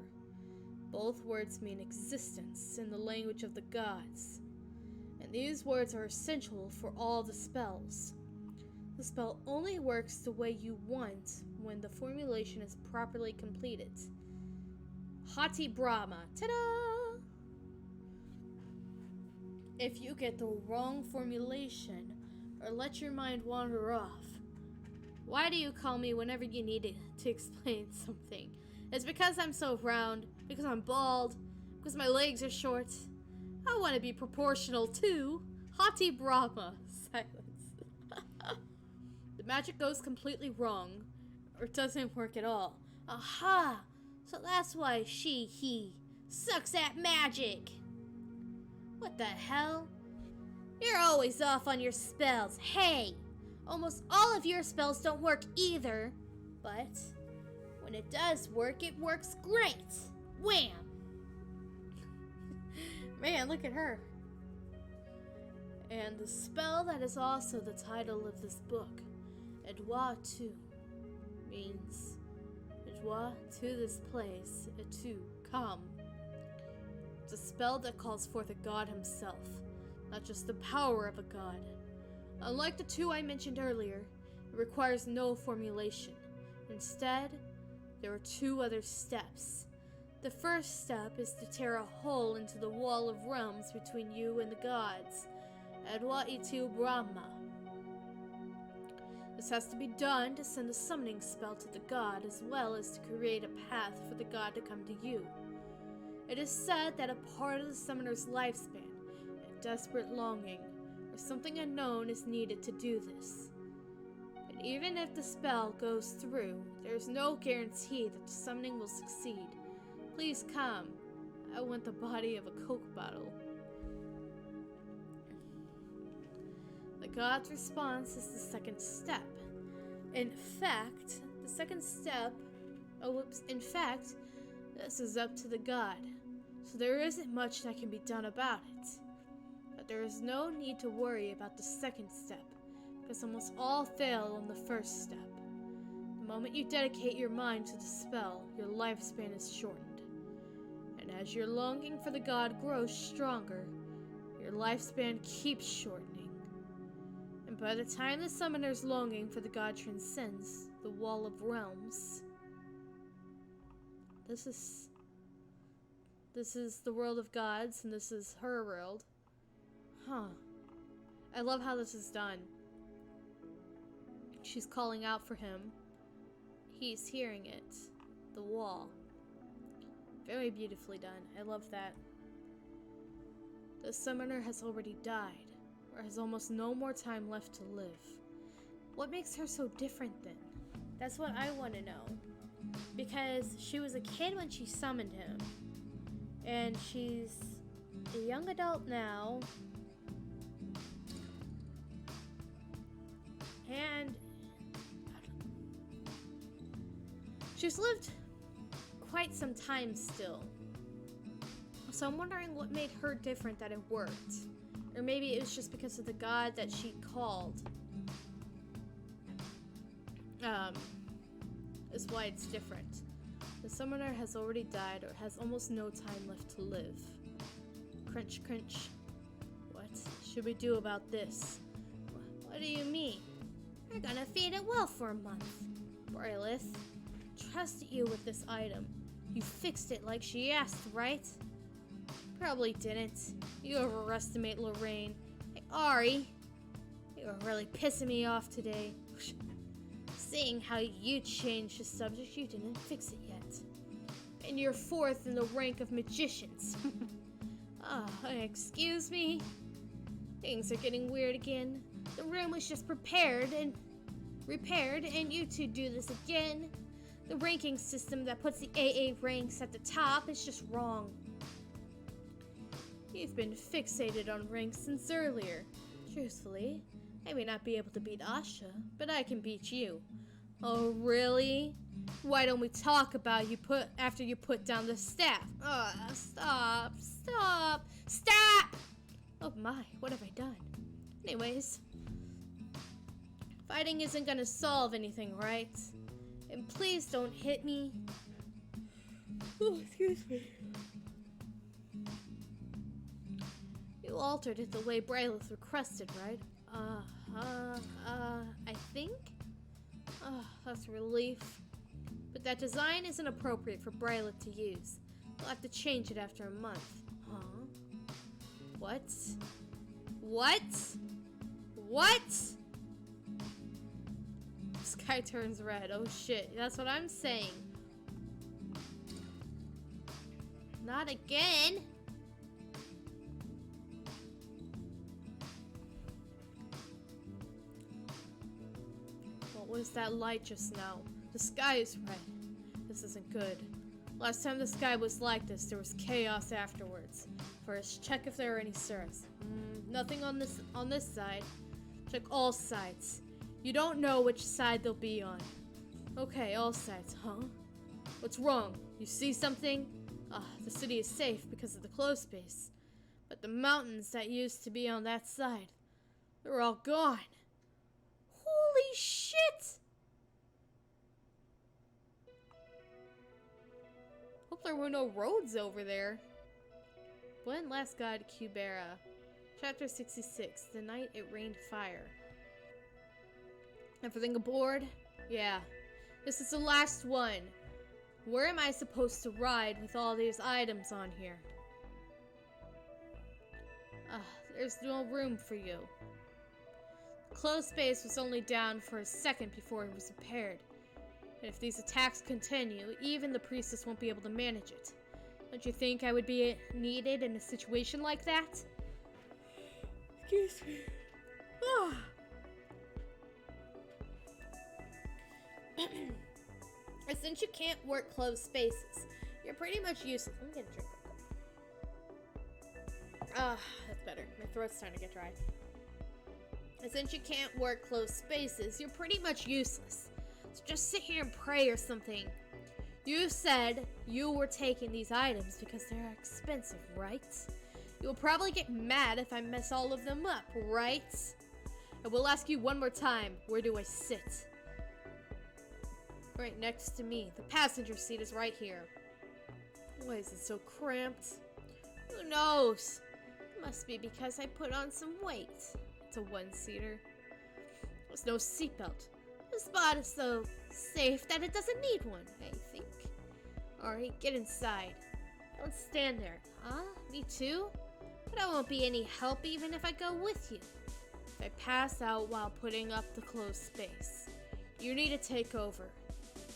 Both words mean existence in the language of the gods. And these words are essential for all the spells. The spell only works the way you want when the formulation is properly completed. Hati Brahma. Ta-da! If you get the wrong formulation or let your mind wander off, why do you call me whenever you need to explain something? It's because I'm so round, because I'm bald, because my legs are short. I want to be proportional too. Hati Brahma. Silence. The magic goes completely wrong, or doesn't work at all. Aha! So that's why he sucks at magic. What the hell? You're always off on your spells. Hey! Almost all of your spells don't work either. But when it does work, it works great. Wham! Man, look at her. And the spell that is also the title of this book, Edwa Tu, means Edwa to this place, to come. It's a spell that calls forth a god himself, not just the power of a god. Unlike the two I mentioned earlier, it requires no formulation. Instead, there are two other steps. The first step is to tear a hole into the wall of realms between you and the gods, Edwa Itu Brahma. This has to be done to send a summoning spell to the god, as well as to create a path for the god to come to you. It is said that a part of the summoner's lifespan, a desperate longing, or something unknown is needed to do this. But even if the spell goes through, there is no guarantee that the summoning will succeed. Please come. I want the body of a Coke bottle. The god's response is the second step. In fact, this is up to the god, so there isn't much that can be done about it. But there is no need to worry about the second step, because almost all fail on the first step. The moment you dedicate your mind to the spell, your lifespan is shortened. And as your longing for the god grows stronger, your lifespan keeps shortening. And by the time the summoner's longing for the god transcends the wall of realms, this is the world of gods, and this is her world. Huh. I love how this is done. She's calling out for him. He's hearing it. The wall. Very beautifully done. I love that. The summoner has already died, or has almost no more time left to live. What makes her so different then? That's what I want to know. Because she was a kid when she summoned him, and she's a young adult now, and she's lived quite some time still. So I'm wondering what made her different, that it worked. Or maybe it was just because of the god that she called. Is why it's different. The summoner has already died, or has almost no time left to live. Crunch, crunch. What should we do about this? What do you mean? You're gonna feed it well for a month. Brilith, trusted you with this item. You fixed it like she asked, right? Probably didn't. You overestimate Lorraine. Hey, Ari, you are really pissing me off today. Seeing how you changed the subject, you didn't fix it yet. And you're fourth in the rank of magicians. Excuse me? Things are getting weird again. The room was just repaired, and you two do this again. The ranking system that puts the AA ranks at the top is just wrong. You've been fixated on ranks since earlier. Truthfully, I may not be able to beat Asha, but I can beat you. Oh, really? Why don't we talk about after you put down the staff? Stop, stop, stop! Oh my, what have I done? Anyways, fighting isn't gonna solve anything, right? And please don't hit me. Oh, excuse me. You altered it the way Brayleth requested, right? I think? That's a relief. But that design isn't appropriate for Brayleth to use. We'll have to change it after a month. Huh? What? What? What? The sky turns red. Oh shit, that's what I'm saying. Not again! What was that light just now? The sky is red. This isn't good. Last time the sky was like this, there was chaos afterwards. First, check if there are any stars. Nothing on this side. Check all sides. You don't know which side they'll be on. Okay, all sides, huh? What's wrong? You see something? The city is safe because of the closed space. But the mountains that used to be on that side, they're all gone. Holy shit! Hope there were no roads over there. When last guide Kubera. Chapter 66. The night it rained fire. Everything aboard? Yeah. This is the last one. Where am I supposed to ride with all these items on here? There's no room for you. The closed space was only down for a second before it was repaired. And if these attacks continue, even the priestess won't be able to manage it. Don't you think I would be needed in a situation like that? Excuse me. Since you can't work closed spaces, you're pretty much useless. Let me get a drink. That's better. My throat's starting to get dry. And since you can't work closed spaces, you're pretty much useless. So just sit here and pray or something. You said you were taking these items because they're expensive, right? You will probably get mad if I mess all of them up, right? I will ask you one more time, where do I sit? Right next to me. The passenger seat is right here. Why is it so cramped? Who knows? It must be because I put on some weight. It's a one-seater. There's no seatbelt. The spot is so safe that it doesn't need one, I think. Alright, get inside. Don't stand there. Huh? Me too? But I won't be any help even if I go with you. If I pass out while putting up the closed space, you need to take over.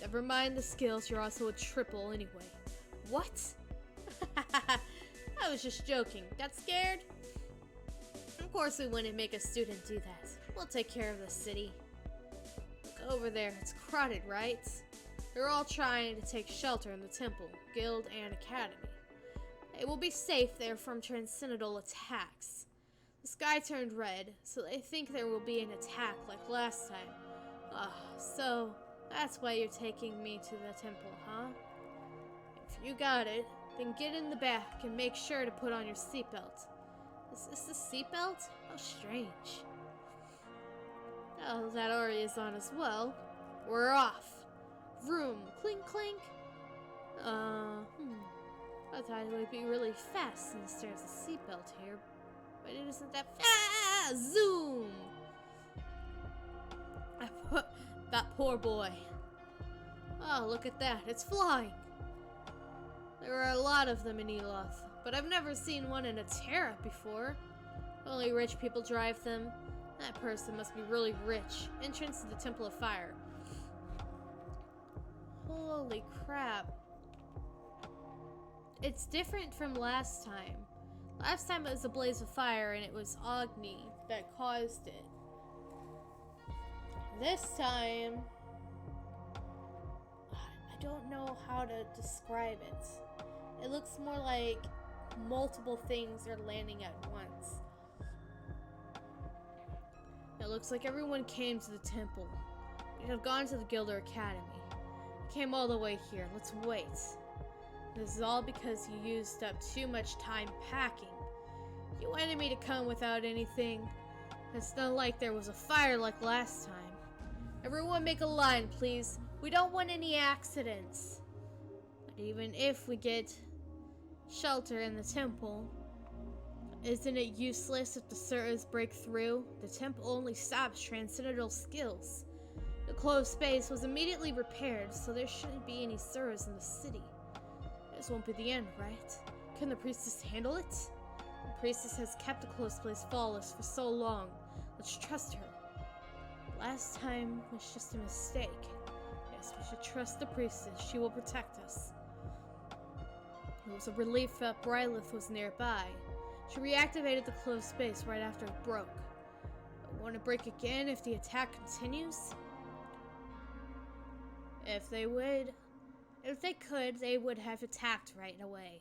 Never mind the skills, you're also a triple anyway. What? I was just joking. Got scared? Of course we wouldn't make a student do that. We'll take care of the city. Look over there, it's crowded, right? They're all trying to take shelter in the temple, guild, and academy. They will be safe there from transcendental attacks. The sky turned red, so they think there will be an attack like last time. So that's why you're taking me to the temple, huh? If you got it, then get in the back and make sure to put on your seatbelt. Is this the seatbelt? How strange. Oh, that already is on as well. We're off. Vroom, clink, clink. I thought it would be really fast since there's a seatbelt here, but it isn't that fast. Zoom! That poor boy. Oh, look at that. It's flying. There are a lot of them in Eloth, but I've never seen one in a Terra before. Only rich people drive them. That person must be really rich. Entrance to the Temple of Fire. Holy crap. It's different from last time. Last time it was a blaze of fire and it was Agni that caused it. This time, I don't know how to describe it. It looks more like multiple things are landing at once. It looks like everyone came to the temple. We have gone to the Gilder Academy. We came all the way here. Let's wait. This is all because you used up too much time packing. You wanted me to come without anything. It's not like there was a fire like last time. Everyone make a line, please. We don't want any accidents. But even if we get shelter in the temple, isn't it useless if the Suras break through? The temple only stops transcendental skills. The closed space was immediately repaired, so there shouldn't be any Suras in the city. This won't be the end, right? Can the priestess handle it? The priestess has kept the closed place flawless for so long. Let's trust her. Last time was just a mistake. Yes, we should trust the priestess. She will protect us. It was a relief that Brylith was nearby. She reactivated the closed space right after it broke. Want to break again if the attack continues? If they could, they would have attacked right away.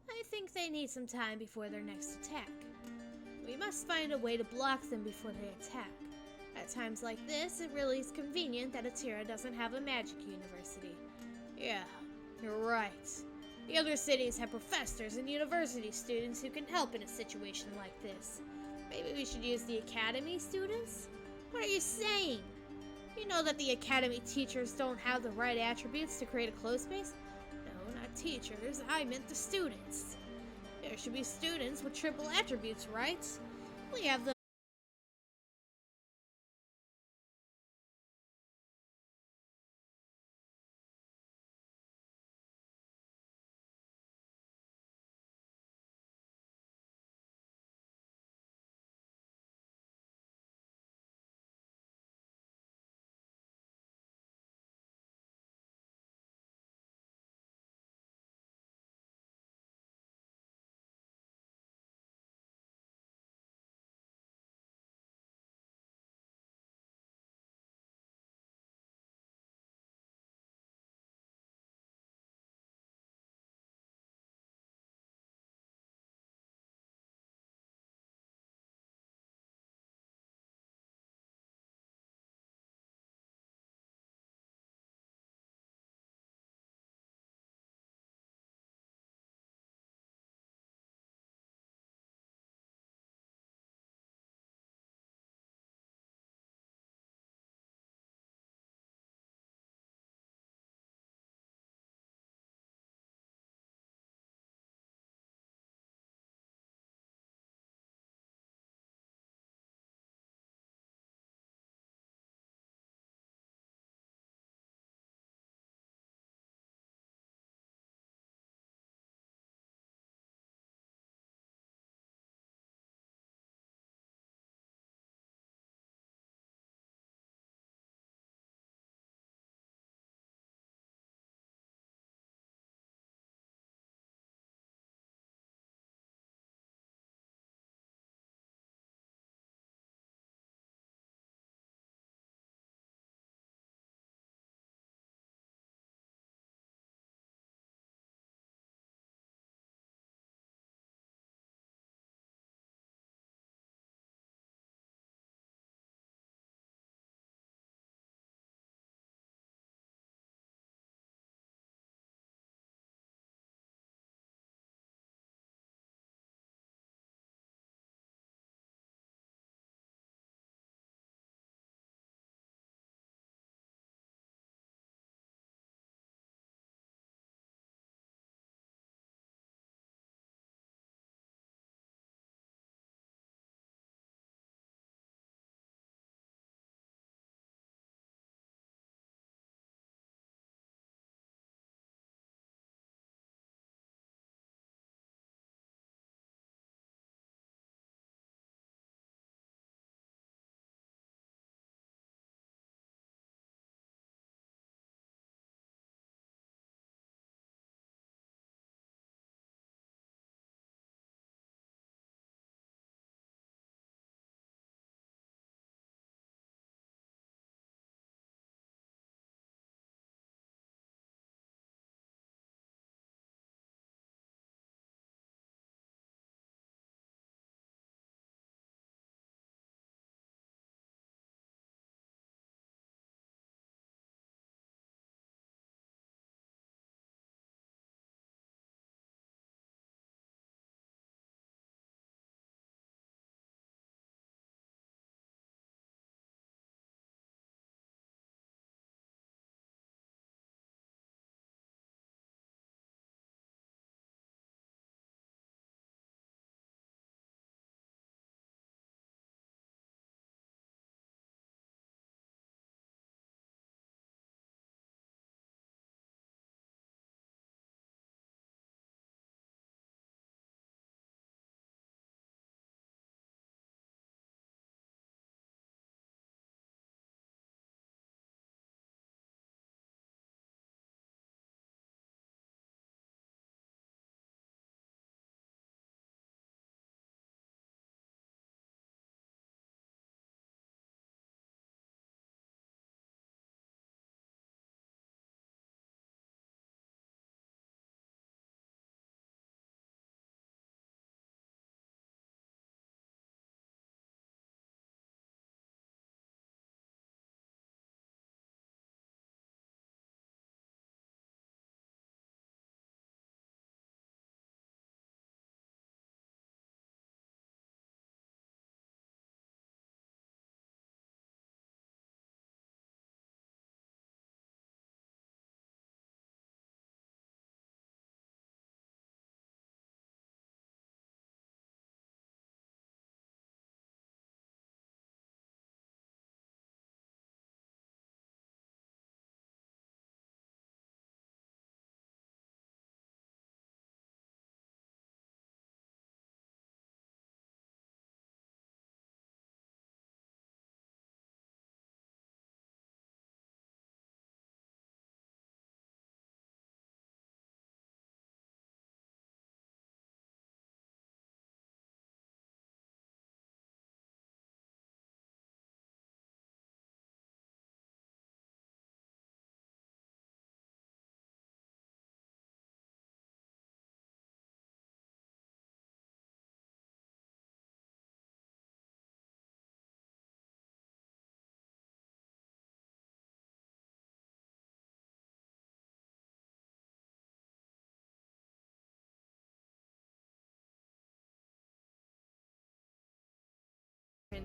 I think they need some time before their next attack. We must find a way to block them before they attack. At times like this, it really is convenient that Atira doesn't have a magic university. Yeah, you're right. The other cities have professors and university students who can help in a situation like this. Maybe we should use the academy students? What are you saying? You know that the academy teachers don't have the right attributes to create a closed space? No, not teachers. I meant the students. There should be students with triple attributes, right? We have the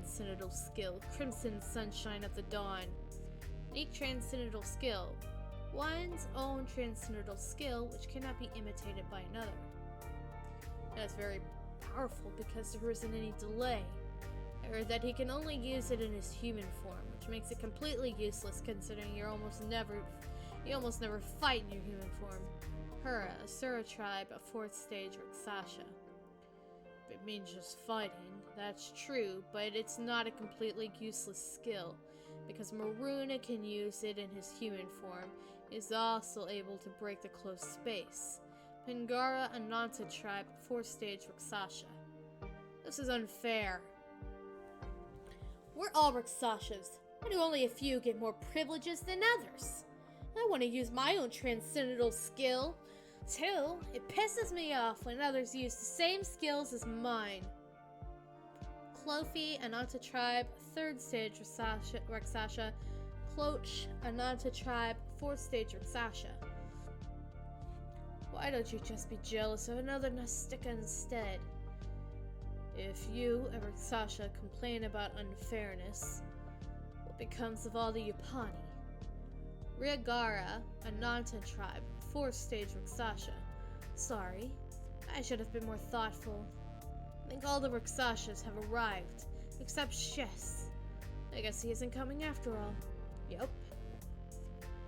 transcendental skill, Crimson Sunshine of the Dawn. Unique transcendental skill. One's own transcendental skill, which cannot be imitated by another. That's very powerful because there isn't any delay. I heard that he can only use it in his human form, which makes it completely useless considering you almost never fight in your human form. Hura, Asura tribe, a 4th stage Rakshasa. If it means just fighting, that's true, but it's not a completely useless skill, because Maruna can use it in his human form. He is also able to break the closed space. Pingara, Ananta tribe, 4th stage Rakshasa. This is unfair. We're all Rakshasas. Why do only a few get more privileges than others? I want to use my own transcendental skill, too. It pisses me off when others use the same skills as mine. Clofi, Ananta tribe, 3rd stage Rakshasa. Cloach, Ananta tribe, 4th stage Rakshasa. Why don't you just be jealous of another Nastika instead? If you, a Rakshasa, complain about unfairness, what becomes of all the Yupani? Riagara, Ananta tribe, 4th stage Rakshasa. Sorry, I should have been more thoughtful. I think all the Rakshasas have arrived, except Shes. I guess he isn't coming after all. Yep.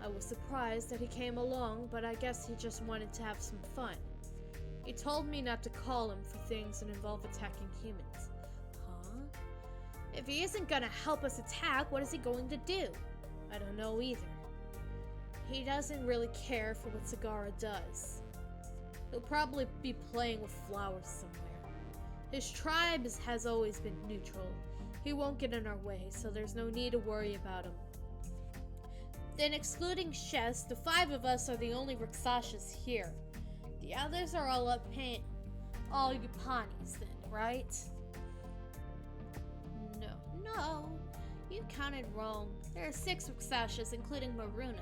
I was surprised that he came along, but I guess he just wanted to have some fun. He told me not to call him for things that involve attacking humans. Huh? If he isn't gonna help us attack, what is he going to do? I don't know either. He doesn't really care for what Sagara does. He'll probably be playing with flowers somewhere. His tribe has always been neutral. He won't get in our way, so there's no need to worry about him. Then excluding Shes, the 5 of us are the only Rakshasas here. The others are all all Yupanis then, right? No, you counted wrong. There are 6 Rakshasas, including Maruna.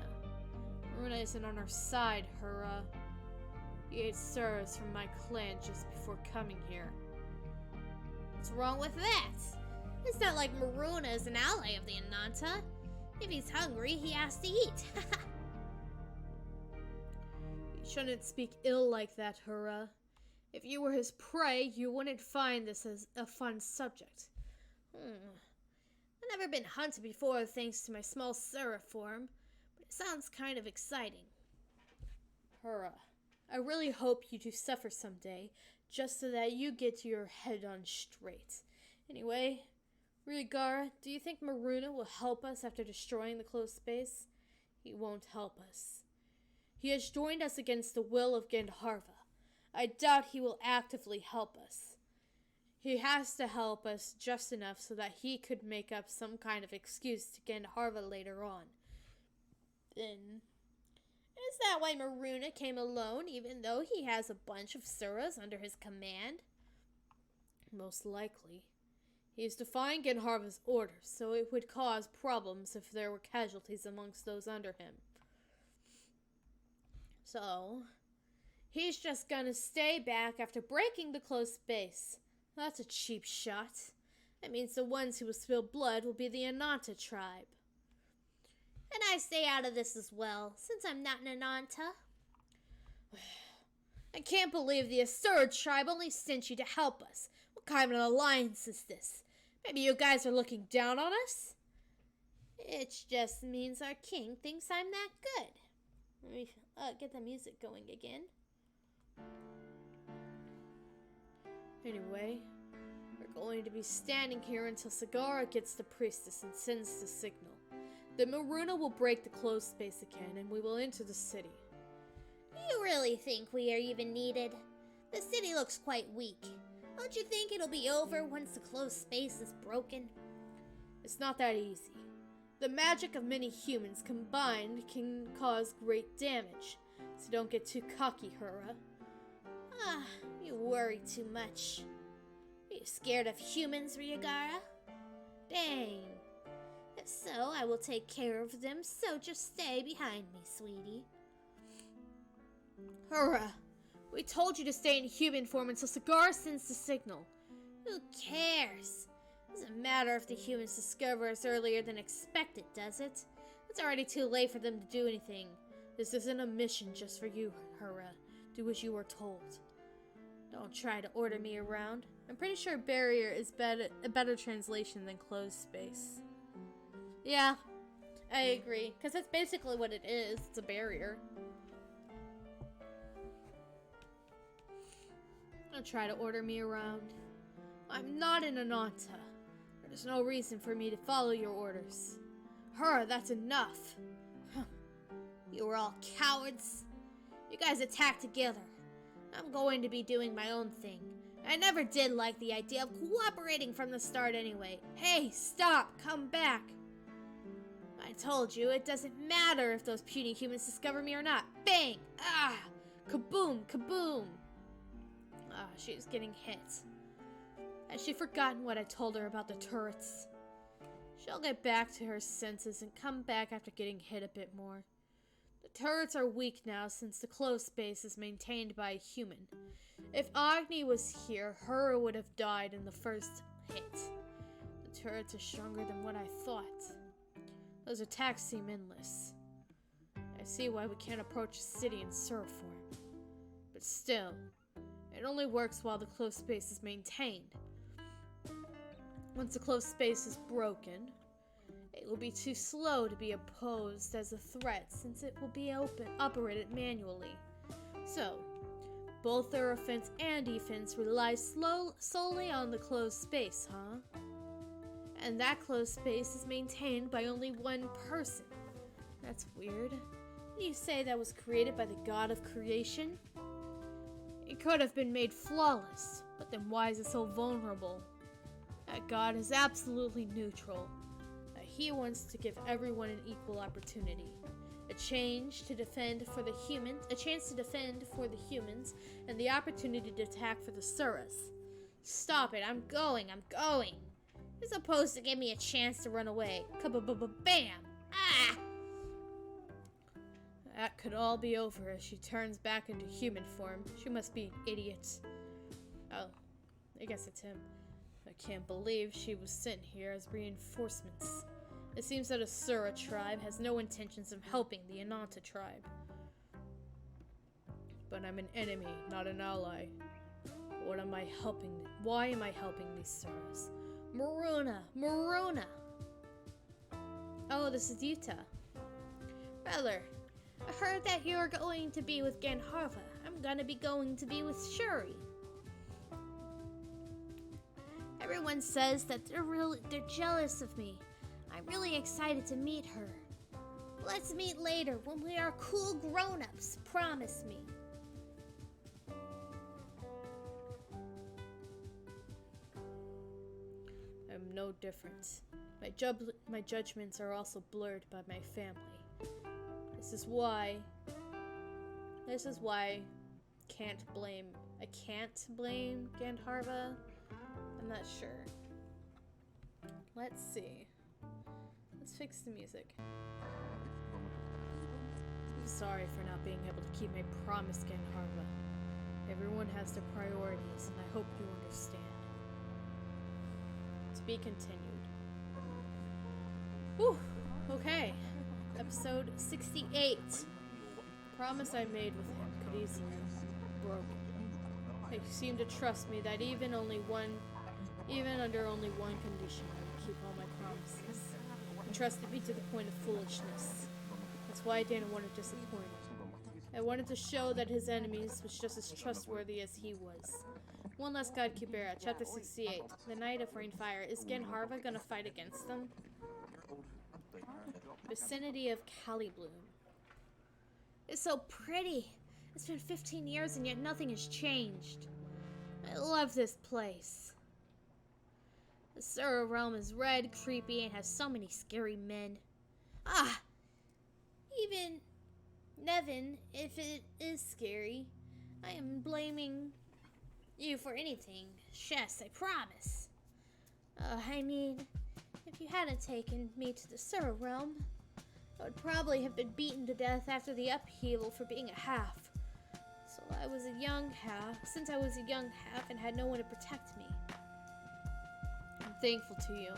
Maruna isn't on our side, Hura. He ate Suras from my clan just before coming here. What's wrong with that? It's not like Maruna is an ally of the Ananta. If he's hungry, he has to eat. You shouldn't speak ill like that, Hura. If you were his prey, you wouldn't find this as a fun subject. I've never been hunted before thanks to my small Sura form, but it sounds kind of exciting. Hura, I really hope you do suffer someday, just so that you get your head on straight. Anyway, Rigara, do you think Maruna will help us after destroying the closed space? He won't help us. He has joined us against the will of Gandharva. I doubt he will actively help us. He has to help us just enough so that he could make up some kind of excuse to Gandharva later on. Then, is that why Maruna came alone, even though he has a bunch of Suras under his command? Most likely. He is defying Gandharva's orders, so it would cause problems if there were casualties amongst those under him. So, he's just gonna stay back after breaking the closed space. That's a cheap shot. That means the ones who will spill blood will be the Ananta tribe. And I stay out of this as well, since I'm not an Ananta. I can't believe the Asura tribe only sent you to help us. What kind of an alliance is this? Maybe you guys are looking down on us? It just means our king thinks I'm that good. Let me get the music going again. Anyway, we're going to be standing here until Sagara gets the priestess and sends the signal. Then Maruna will break the closed space again, and we will enter the city. You really think we are even needed? The city looks quite weak. Don't you think it'll be over once the closed space is broken? It's not that easy. The magic of many humans combined can cause great damage, so don't get too cocky, Hura. You worry too much. Are you scared of humans, Ryagara? Dang. If so, I will take care of them, so just stay behind me, sweetie. Hura, we told you to stay in human form until Sagara sends the signal. Who cares? Doesn't matter if the humans discover us earlier than expected, does it? It's already too late for them to do anything. This isn't a mission just for you, Hera. Do as you are told. Don't try to order me around. I'm pretty sure barrier is a better translation than closed space. Yeah, I agree. Because that's basically what it is. It's a barrier. Don't try to order me around. I'm not an Ananta. There's no reason for me to follow your orders. Hera, that's enough. You were all cowards. You guys attacked together. I'm going to be doing my own thing. I never did like the idea of cooperating from the start anyway. Hey, stop! Come back! I told you, it doesn't matter if those puny humans discover me or not. Bang! Ah! Kaboom! Kaboom! Ah, she's getting hit. Has she forgotten what I told her about the turrets? She'll get back to her senses and come back after getting hit a bit more. The turrets are weak now since the closed space is maintained by a human. If Agni was here, Hera would have died in the first hit. The turrets are stronger than what I thought. Those attacks seem endless. I see why we can't approach the city in Sura form. But still, it only works while the closed space is maintained. Once the closed space is broken, it will be too slow to be opposed as a threat since it will be operated manually. So, both their offense and defense rely solely on the closed space, huh? And that closed space is maintained by only one person. That's weird. You say that was created by the god of creation? It could have been made flawless, but then why is it so vulnerable? That god is absolutely neutral. He wants to give everyone an equal opportunity. A chance to defend for the humans, and the opportunity to attack for the Suras. Stop it, I'm going. You're supposed to give me a chance to run away. Bam! Ah! That could all be over as she turns back into human form. She must be an idiot. Oh, I guess it's him. I can't believe she was sent here as reinforcements. It seems that a Sura tribe has no intentions of helping the Ananta tribe. But I'm an enemy, not an ally. What am I helping? Why am I helping these Suras? Maruna! Oh, this is Yuta. Brother, I heard that you're going to be with Gandharva. I'm gonna be going to be with Shuri. Everyone says that they're jealous of me. I'm really excited to meet her. Let's meet later when we are cool grown-ups. Promise me. I'm no different. My judgments are also blurred by my family. This is why I can't blame Gandharva. I'm not sure. Let's see. Let's fix the music. I'm sorry for not being able to keep my promise, Gandharva. Everyone has their priorities, and I hope you understand. To be continued. Whew. Okay. Episode 68. Promise I made with him could easily be broken. He seemed to trust me that even under only one condition, I would keep all my promises. He trusted me to the point of foolishness. That's why I didn't want to disappoint him. I wanted to show that his enemies was just as trustworthy as he was. One last god, Kubera, chapter 68. The Night of Rainfire. Is Gandharva gonna fight against them? Vicinity of Calibloom. It's so pretty. It's been 15 years and yet nothing has changed. I love this place. The Sura realm is red, creepy, and has so many scary men. Ah! Even Nevin, if it is scary, I am blaming you for anything. Yes, I promise. I mean, if you hadn't taken me to the Sura realm, I would probably have been beaten to death after the upheaval for being a half. Since I was a young half and had no one to protect me. I'm thankful to you.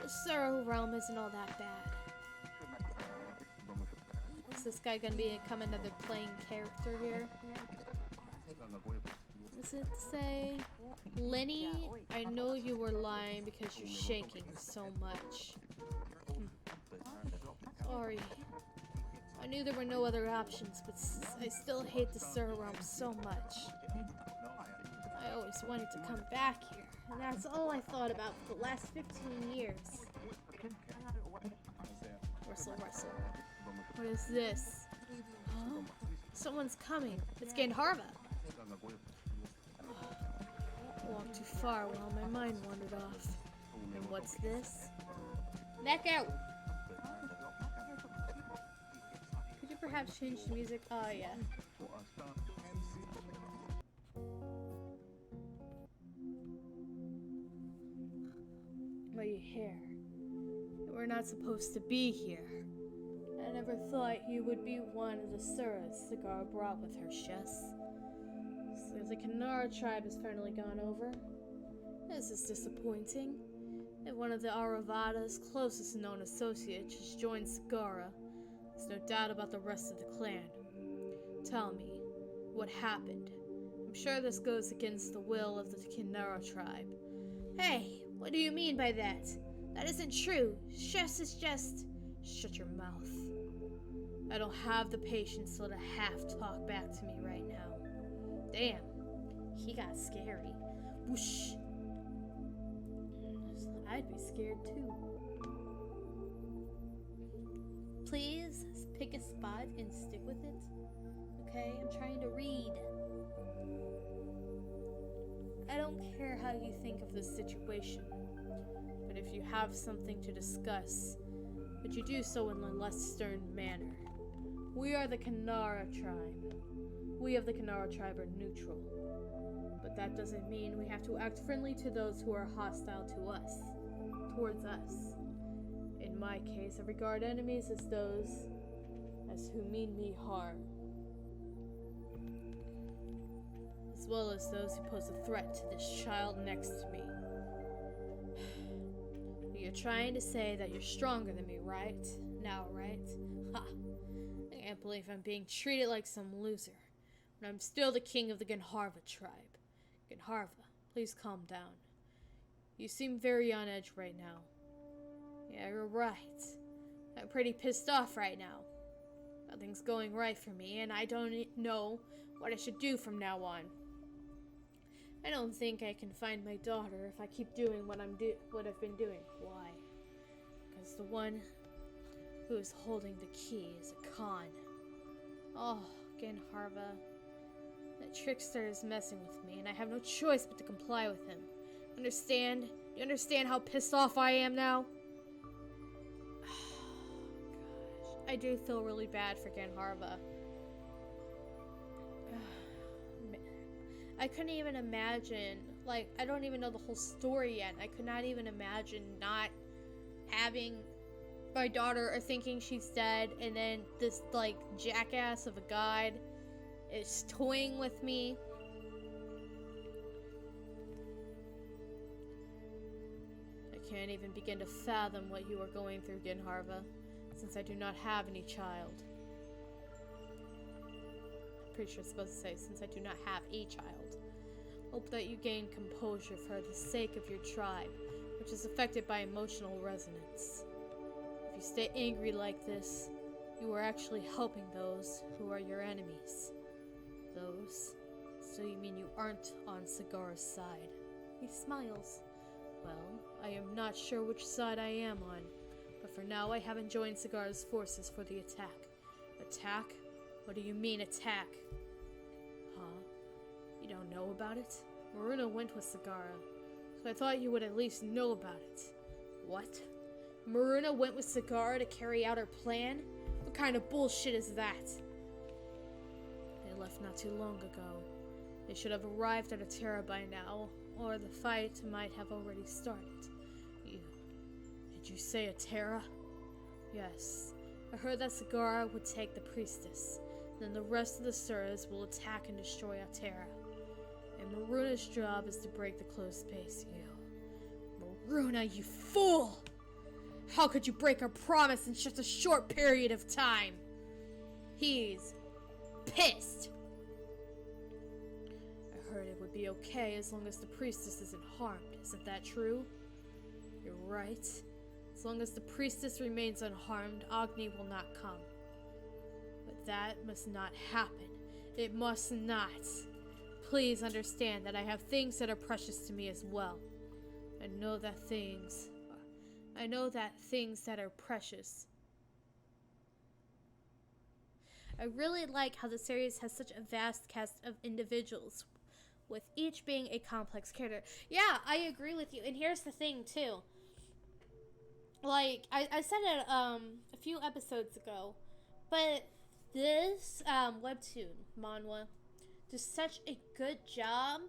The Sura realm isn't all that bad. Is this guy gonna become another playing character here? Does it say, Lenny, I know you were lying because you're shaking so much. Sorry. I knew there were no other options, but I still hate the Sura realm so much. I always wanted to come back here, and that's all I thought about for the last 15 years. Rustle, rustle. What is this? Huh? Someone's coming. It's Gandharva. I walked too far while my mind wandered off. And what's this? Back out! Could you perhaps change the music? Oh, yeah. My hair. We're not supposed to be here. I never thought you would be one of the Suras Cigar brought with her, Shess. So the Kanara tribe has finally gone over. This is disappointing. And one of the Aravada's closest known associates has joined Sagara. There's no doubt about the rest of the clan. Tell me, what happened? I'm sure this goes against the will of the Kanara tribe. Hey, what do you mean by that? That isn't true. Shess is just... Shut your mouth. I don't have the patience to let a half talk back to me right now. Damn, he got scary. Whoosh. I'd be scared too. Please pick a spot and stick with it. Okay, I'm trying to read. I don't care how you think of this situation, but if you have something to discuss, but you do so in a less stern manner. We are the Kanara tribe. We of the Kanara tribe are neutral. But that doesn't mean we have to act friendly to those who are hostile to us, towards us. In my case, I regard enemies as those who mean me harm, as well as those who pose a threat to this child next to me. You're trying to say that you're stronger than me, right? Now, right? Ha! I can't believe I'm being treated like some loser, when I'm still the king of the Gandharva tribe. Gandharva, please calm down. You seem very on edge right now. Yeah, you're right. I'm pretty pissed off right now. Nothing's going right for me, and I don't know what I should do from now on. I don't think I can find my daughter if I keep doing what I've been doing. Why? Because the one who is holding the key is a con. Oh, Gandharva. That trickster is messing with me, and I have no choice but to comply with him. Understand? Do you understand how pissed off I am now? Gosh, I do feel really bad for Gandharva. I couldn't even imagine, like, I don't even know the whole story yet. I could not even imagine not having my daughter or thinking she's dead, and then this, like, jackass of a guide is toying with me. I can't even begin to fathom what you are going through, Gandharva, since I do not have any child. Pretty sure it's supposed to say, since I do not have a child. Hope that you gain composure for the sake of your tribe, which is affected by emotional resonance. If you stay angry like this, you are actually helping those who are your enemies. Those? So you mean you aren't on Sagara's side? He smiles. Well, I am not sure which side I am on, but for now I haven't joined Sagara's forces for the attack. Attack? What do you mean, attack? Huh? You don't know about it? Maruna went with Sagara, so I thought you would at least know about it. What? Maruna went with Sagara to carry out her plan? What kind of bullshit is that? They left not too long ago. They should have arrived at Atera by now, or the fight might have already started. Did you say Atera? Yes. I heard that Sagara would take the priestess. Then the rest of the Suras will attack and destroy Atera. And Maruna's job is to break the closed space, Runa, you fool! How could you break our promise in such a short period of time? He's pissed. I heard it would be okay as long as the priestess isn't harmed. Isn't that true? You're right. As long as the priestess remains unharmed, Agni will not come. But that must not happen. It must not. Please understand that I have things that are precious to me as well. I know that things that are precious. I really like how the series has such a vast cast of individuals, with each being a complex character. Yeah, I agree with you. And here's the thing, too. Like, I said it a few episodes ago, but this webtoon, manhwa, does such a good job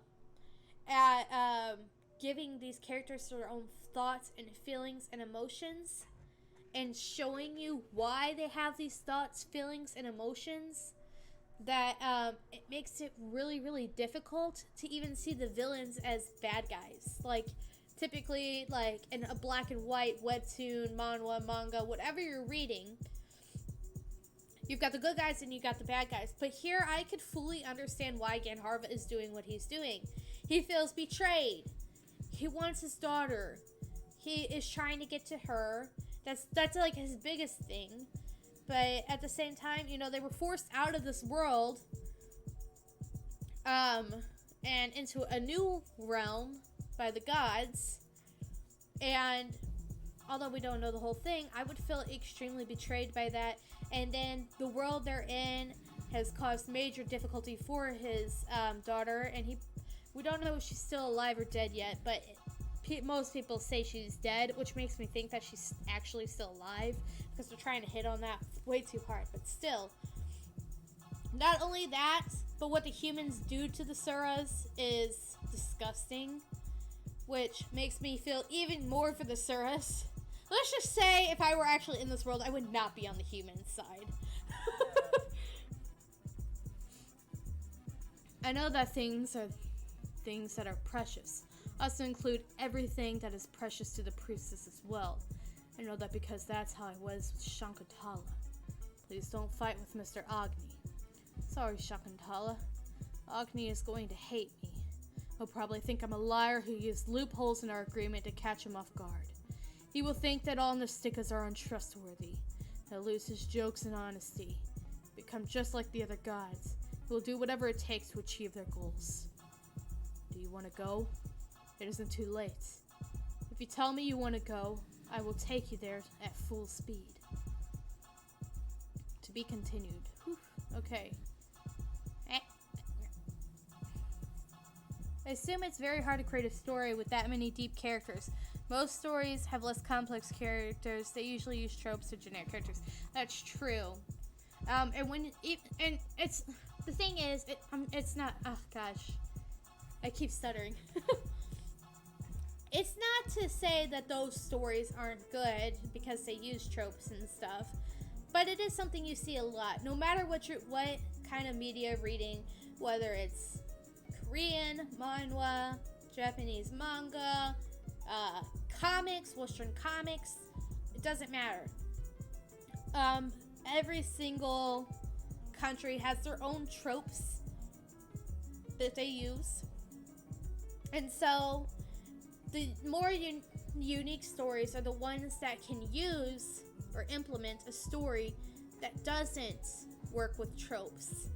at giving these characters their own thoughts and feelings and emotions, and showing you why they have these thoughts, feelings, and emotions, that it makes it really, really difficult to even see the villains as bad guys. Like, typically, like, in a black and white webtoon, manhwa, manga, whatever you're reading, you've got the good guys and you've got the bad guys. But here, I could fully understand why Ganharva is doing what he's doing. He feels betrayed. He wants his daughter. He is trying to get to her. That's like his biggest thing. But at the same time, you know, they were forced out of this world and into a new realm by the gods. And although we don't know the whole thing, I would feel extremely betrayed by that. And then the world they're in has caused major difficulty for his daughter. And we don't know if she's still alive or dead yet, but most people say she's dead, which makes me think that she's actually still alive, because they're trying to hit on that way too hard. But still, not only that, but what the humans do to the Suras is disgusting, which makes me feel even more for the Suras. Let's just say, if I were actually in this world, I would not be on the human side. I know that things that are precious also include everything that is precious to the priestess as well. I know that because that's how I was with Shakuntala. Please don't fight with Mr. Agni. Sorry, Shakuntala. Agni is going to hate me. He'll probably think I'm a liar who used loopholes in our agreement to catch him off guard. He will think that all Nastikas are untrustworthy. He'll lose his jokes and honesty. Become just like the other gods. He will do whatever it takes to achieve their goals. Do you want to go? It isn't too late. If you tell me you want to go, I will take you there at full speed. To be continued. Whew. Okay. I assume it's very hard to create a story with that many deep characters. Most stories have less complex characters. They usually use tropes or generic characters. That's true. And it's the thing is, it's not. Oh gosh, I keep stuttering. It's not to say that those stories aren't good because they use tropes and stuff, but it is something you see a lot. No matter what kind of media reading, whether it's Korean, manhwa, Japanese manga, comics, Western comics, it doesn't matter. Every single country has their own tropes that they use. And so the more unique stories are the ones that can use or implement a story that doesn't work with tropes.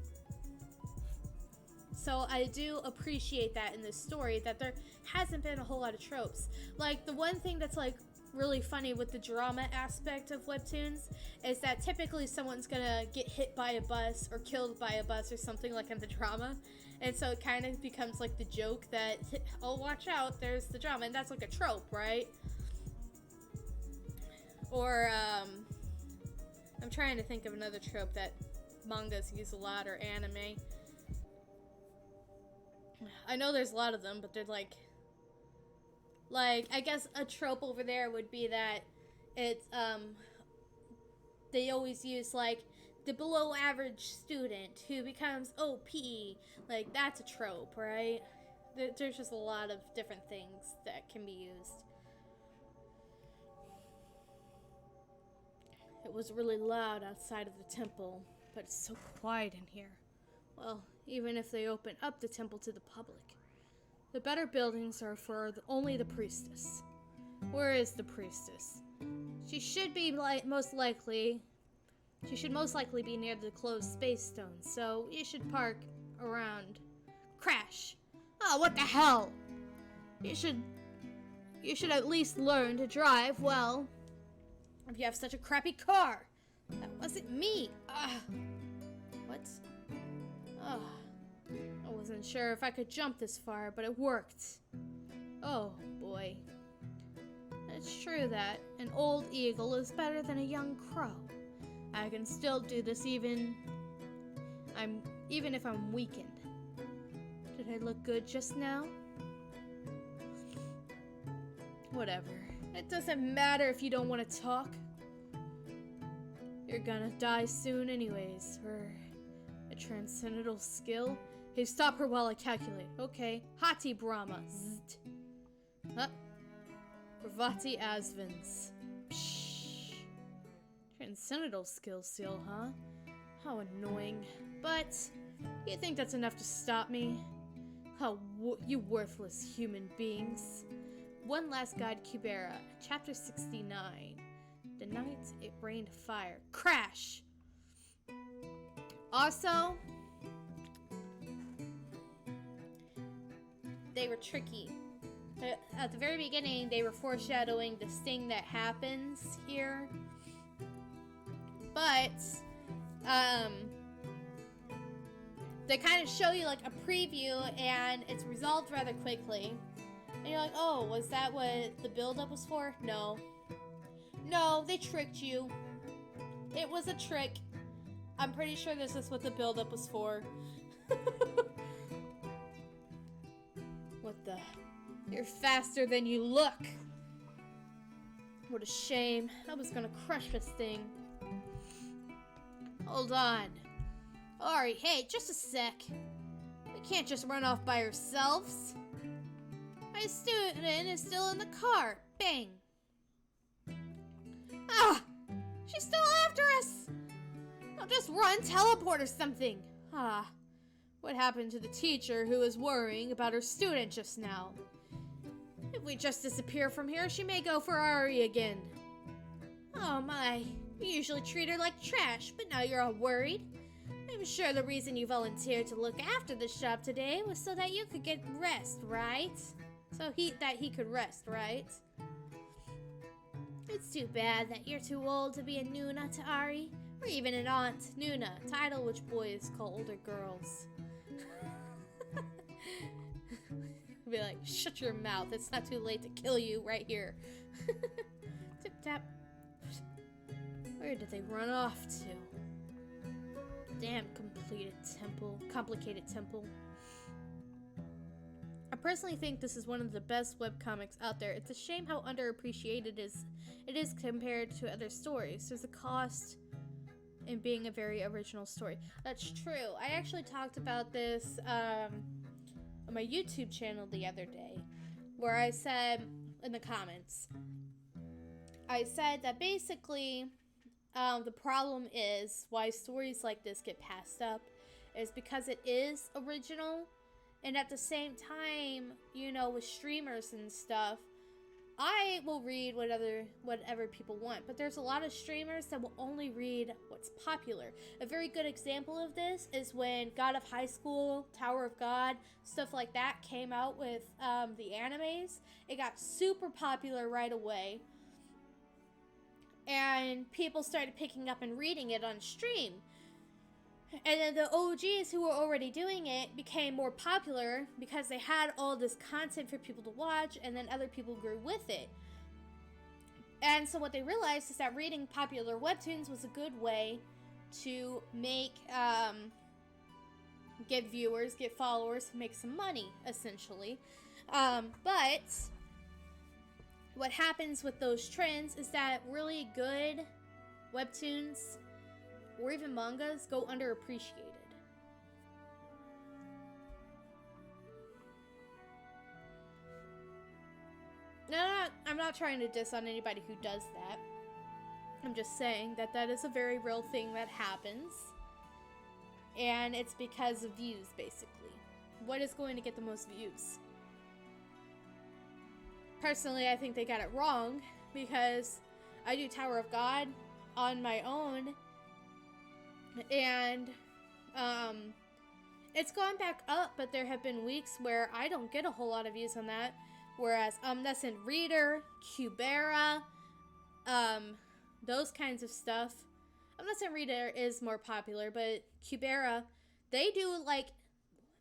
So I do appreciate that in this story, that there hasn't been a whole lot of tropes. Like, the one thing that's like really funny with the drama aspect of webtoons is that typically someone's gonna get hit by a bus or killed by a bus or something like in the drama. And so it kind of becomes like the joke that, oh, watch out, there's the drama. And that's like a trope, right? Or, I'm trying to think of another trope that mangas use a lot, or anime. I know there's a lot of them, but they're like, I guess a trope over there would be that it's, they always use, like, the below average student who becomes OP. Like, that's a trope, right? There's just a lot of different things that can be used. It was really loud outside of the temple, but it's so quiet in here. Well, even if they open up the temple to the public. The better buildings are for only the priestess. Where is the priestess? She should most likely be near the closed space stone, so you should park around. Crash! Oh, what the hell? You should at least learn to drive well. If you have such a crappy car. That wasn't me. What? I wasn't sure if I could jump this far, but it worked. Oh, boy. It's true that an old eagle is better than a young crow. I can still do this even if I'm weakened. Did I look good just now? Whatever. It doesn't matter if you don't want to talk. You're gonna die soon anyways. For a transcendental skill. Hey, stop her while I calculate. Okay. Hati Brahma. Zzzt. Huh? Pravati Asvins. Psh. Transcendental skill seal, huh? How annoying. But, you think that's enough to stop me? Oh, you worthless human beings. One last guide, Kubera. Chapter 69. The night it rained fire. Crash! Also, they were tricky. At the very beginning, they were foreshadowing this thing that happens here. But, they kind of show you like a preview and it's resolved rather quickly. And you're like, oh, was that what the build-up was for? No. No, they tricked you. It was a trick. I'm pretty sure this is what the build-up was for. What the... You're faster than you look. What a shame. I was gonna crush this thing. Hold on. Ari, hey, just a sec. We can't just run off by ourselves. My student is still in the car. Bang. Ah! She's still after us! I'll just run, teleport or something. Ah. What happened to the teacher who was worrying about her student just now? If we just disappear from here, she may go for Ari again. Oh my. We usually treat her like trash, but now you're all worried. I'm sure the reason you volunteered to look after the shop today was so that you could get rest, right? So that he could rest, right? It's too bad that you're too old to be a Nuna to Ari, or even an aunt. Nuna, title which boys call older girls. Be like, shut your mouth, it's not too late to kill you right here. Tip tap. Where did they run off to? Damn complicated temple. I personally think this is one of the best webcomics out there. It's a shame how underappreciated it is compared to other stories. There's a cost in being a very original story. That's true. I actually talked about this on my YouTube channel the other day, where I said in the comments, I said that basically the problem is why stories like this get passed up is because it is original. And at the same time, you know, with streamers and stuff, I will read whatever people want. But there's a lot of streamers that will only read what's popular. A very good example of this is when God of High School, Tower of God, stuff like that came out with the animes. It got super popular right away. And people started picking up and reading it on stream. And then the OGs who were already doing it became more popular because they had all this content for people to watch, and then other people grew with it. And so what they realized is that reading popular webtoons was a good way to make, get viewers, get followers, make some money, essentially. But what happens with those trends is that really good webtoons or even mangas go underappreciated. No, I'm not trying to diss on anybody who does that. I'm just saying that that is a very real thing that happens. And it's because of views, basically. What is going to get the most views? Personally, I think they got it wrong because I do Tower of God on my own, and it's gone back up, but there have been weeks where I don't get a whole lot of views on that, whereas Omniscient Reader, Kubera, those kinds of stuff. Omniscient Reader is more popular, but Kubera, they do like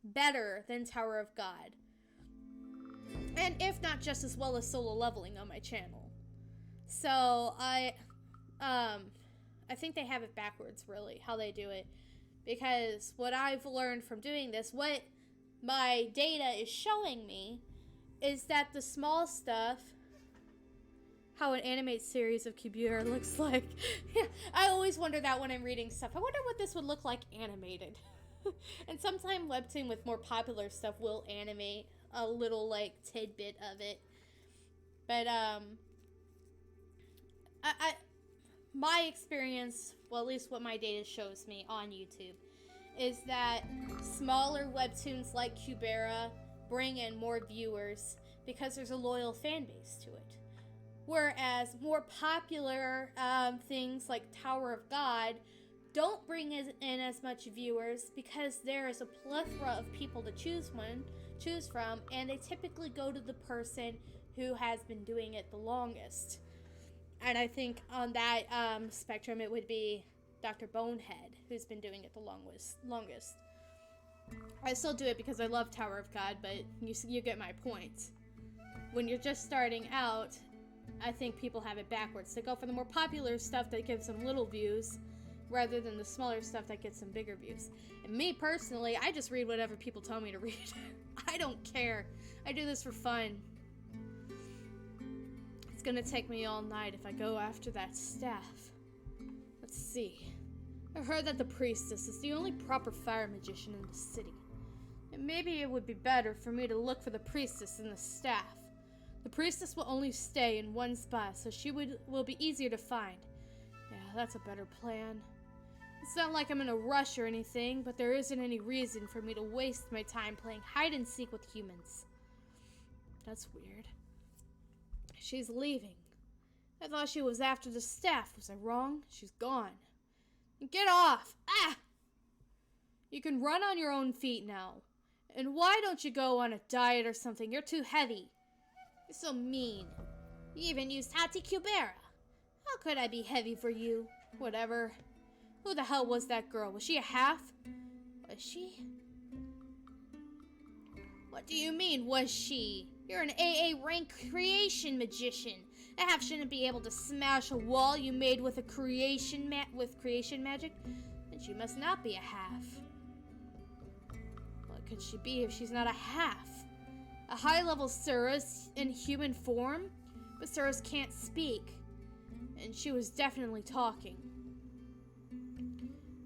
better than Tower of God. And if not just as well as solo leveling on my channel. So I think they have it backwards, really, how they do it. Because what I've learned from doing this, what my data is showing me, is that the small stuff, how an animated series of Kubera looks like. I always wonder that when I'm reading stuff. I wonder what this would look like animated. And sometimes Webtoon with more popular stuff will animate a little like tidbit of it. But my experience, well, at least what my data shows me on YouTube, is that smaller webtoons like Kubera bring in more viewers because there's a loyal fan base to it. Whereas more popular things like Tower of God don't bring in as much viewers because there is a plethora of people to choose from, and they typically go to the person who has been doing it the longest. And I think on that spectrum, it would be Dr. Bonehead, who's been doing it the longest. I still do it because I love Tower of God, but you get my point. When you're just starting out, I think people have it backwards. They go for the more popular stuff that gives them little views, rather than the smaller stuff that gets them bigger views. And me personally, I just read whatever people tell me to read. I don't care. I do this for fun. It's gonna take me all night if I go after that staff. Let's see. I've heard that the priestess is the only proper fire magician in the city. And maybe it would be better for me to look for the priestess and the staff. The priestess will only stay in one spot, so she will be easier to find. Yeah, that's a better plan. It's not like I'm in a rush or anything, but there isn't any reason for me to waste my time playing hide and seek with humans. That's weird. She's leaving. I thought she was after the staff. Was I wrong? She's gone. Get off! Ah! You can run on your own feet now. And why don't you go on a diet or something? You're too heavy. You're so mean. You even used Hati Kubera. How could I be heavy for you? Whatever. Who the hell was that girl? Was she a half? Was she? What do you mean, was she? You're an AA rank creation magician. A half shouldn't be able to smash a wall you made with creation magic. Then she must not be a half. What could she be if she's not a half? A high-level Surus in human form? But Surus can't speak. And she was definitely talking.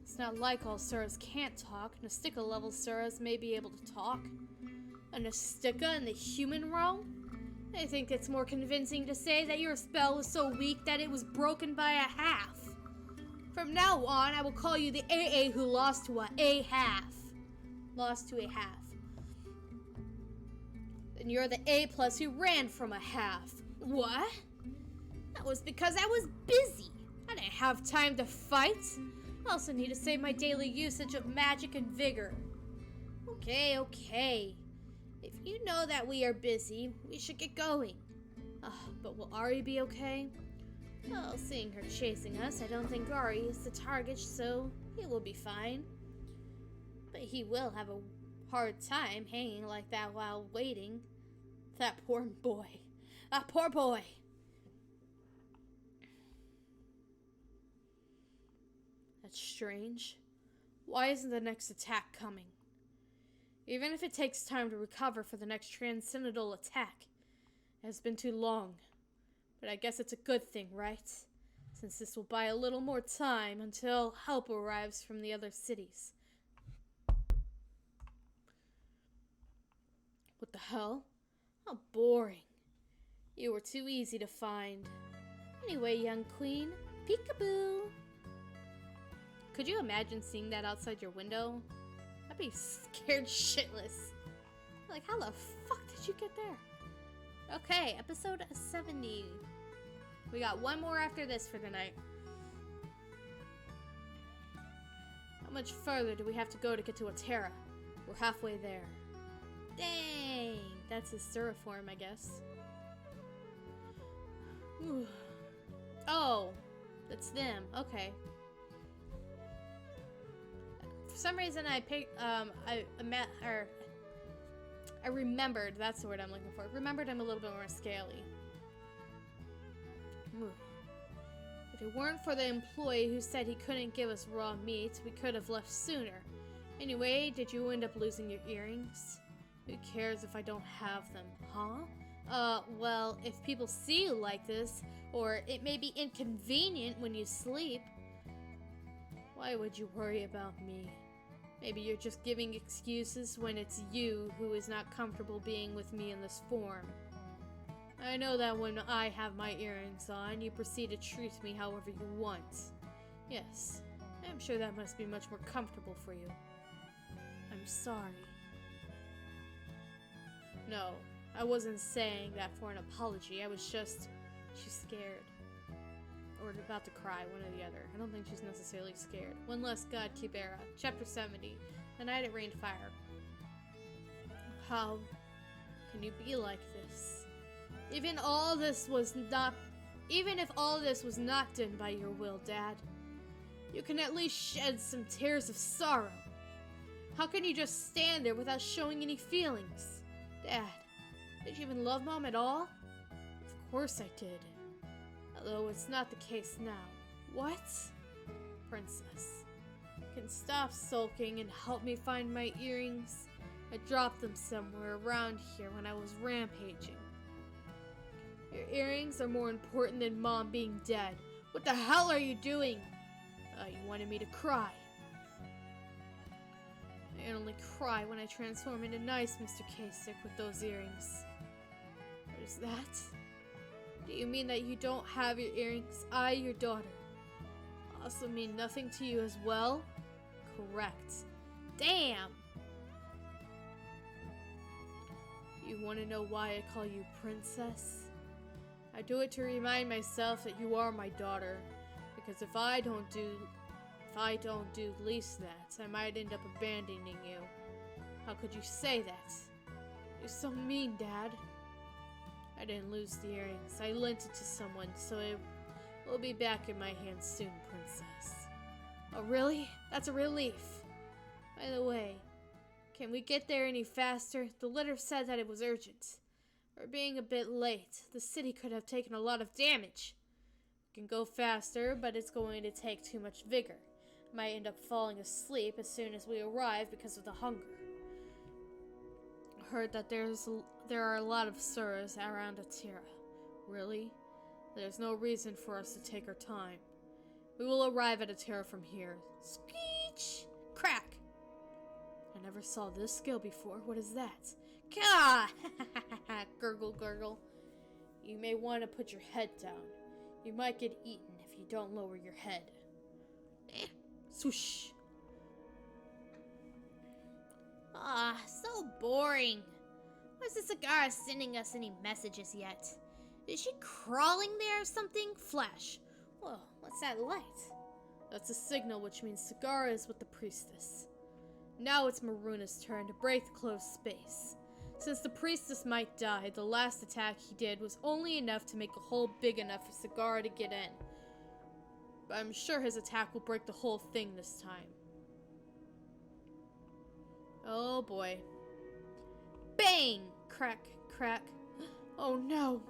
It's not like all Surus can't talk. Nastica-level Surus may be able to talk. A Nastica in the human realm? I think it's more convincing to say that your spell was so weak that it was broken by a half. From now on, I will call you the AA who lost to a half. Lost to a half. Then you're the A+ who ran from a half. What? That was because I was busy. I didn't have time to fight. I also need to save my daily usage of magic and vigor. Okay. If you know that we are busy, we should get going. But will Ari be okay? Well, seeing her chasing us, I don't think Ari is the target, so he will be fine. But he will have a hard time hanging like that while waiting. That poor boy. That poor boy. That's strange. Why isn't the next attack coming? Even if it takes time to recover for the next transcendental attack, it has been too long. But I guess it's a good thing, right? Since this will buy a little more time until help arrives from the other cities. What the hell? How boring. You were too easy to find. Anyway, young queen, Peekaboo. Could you imagine seeing that outside your window? I'd be scared shitless. Like, how the fuck did you get there? Okay, episode 70. We got one more after this for tonight. How much further do we have to go to get to Atera? We're halfway there. Dang! That's his Sura form, I guess. Oh, that's them. Okay. For some reason, I remembered. That's the word I'm looking for. Remembered I'm a little bit more scaly. If it weren't for the employee who said he couldn't give us raw meat, we could have left sooner. Anyway, did you end up losing your earrings? Who cares if I don't have them, huh? Well, if people see you like this, or it may be inconvenient when you sleep, why would you worry about me? Maybe you're just giving excuses when it's you who is not comfortable being with me in this form. I know that when I have my earrings on, you proceed to treat me however you want. Yes, I'm sure that must be much more comfortable for you. I'm sorry. No, I wasn't saying that for an apology. I was just... She's scared. Or about to cry, one or the other. I don't think she's necessarily scared. One less god, Kubera. Chapter 70. The night it rained fire. How can you be like this? Even if all this was not done by your will, Dad, you can at least shed some tears of sorrow. How can you just stand there without showing any feelings? Dad, did you even love Mom at all? Of course I did. Although it's not the case now. What? Princess, you can stop sulking and help me find my earrings. I dropped them somewhere around here when I was rampaging. Your earrings are more important than Mom being dead. What the hell are you doing? You wanted me to cry. I only cry when I transform into nice Mr. Kasich with those earrings. What is that? Do you mean that you don't have your earrings? I, your daughter, also mean nothing to you as well? Correct. Damn! You want to know why I call you Princess? I do it to remind myself that you are my daughter, because if I don't do at least that, I might end up abandoning you. How could you say that? You're so mean, Dad. I didn't lose the earrings. I lent it to someone, so it will be back in my hands soon, Princess. Oh, really? That's a relief. By the way, can we get there any faster? The letter said that it was urgent. We're being a bit late. The city could have taken a lot of damage. We can go faster, but it's going to take too much vigor. I might end up falling asleep as soon as we arrive because of the hunger. I heard that there are a lot of Suras around Atera. Really? There's no reason for us to take our time. We will arrive at Atera from here. Screech! Crack! I never saw this skill before. What is that? Gah! Gurgle, gurgle. You may want to put your head down. You might get eaten if you don't lower your head. Swoosh. Ah, so boring. Why is the cigar sending us any messages yet? Is she crawling there or something? Flash. Whoa, what's that light? That's a signal, which means Cigar is with the priestess. Now it's Maruna's turn to break the closed space. Since the priestess might die, the last attack he did was only enough to make a hole big enough for Cigar to get in. But I'm sure his attack will break the whole thing this time. Oh boy. Bang! Crack, crack. Oh no!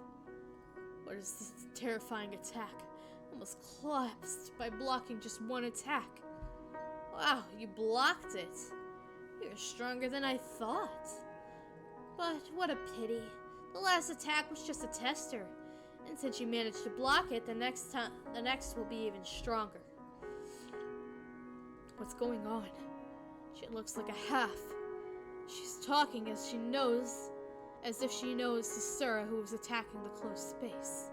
What is this terrifying attack? Almost collapsed by blocking just one attack. Wow, you blocked it. You're stronger than I thought. But what a pity. The last attack was just a tester. And since you managed to block it, the next will be even stronger. What's going on? She looks like a half. She's talking as if she knows the Sura who was attacking the closed space.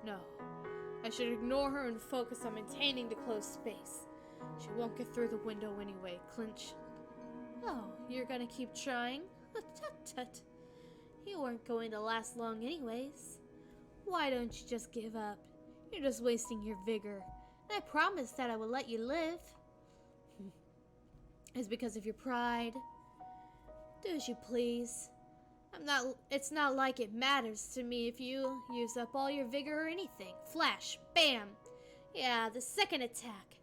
No, I should ignore her and focus on maintaining the closed space. She won't get through the window anyway, Clinch. Oh, you're gonna keep trying? Tut-tut. You weren't going to last long anyways. Why don't you just give up? You're just wasting your vigor. And I promised that I would let you live. It's because of your pride. Do as you please. It's not like it matters to me if you use up all your vigor or anything. Flash. Bam. Yeah, the second attack.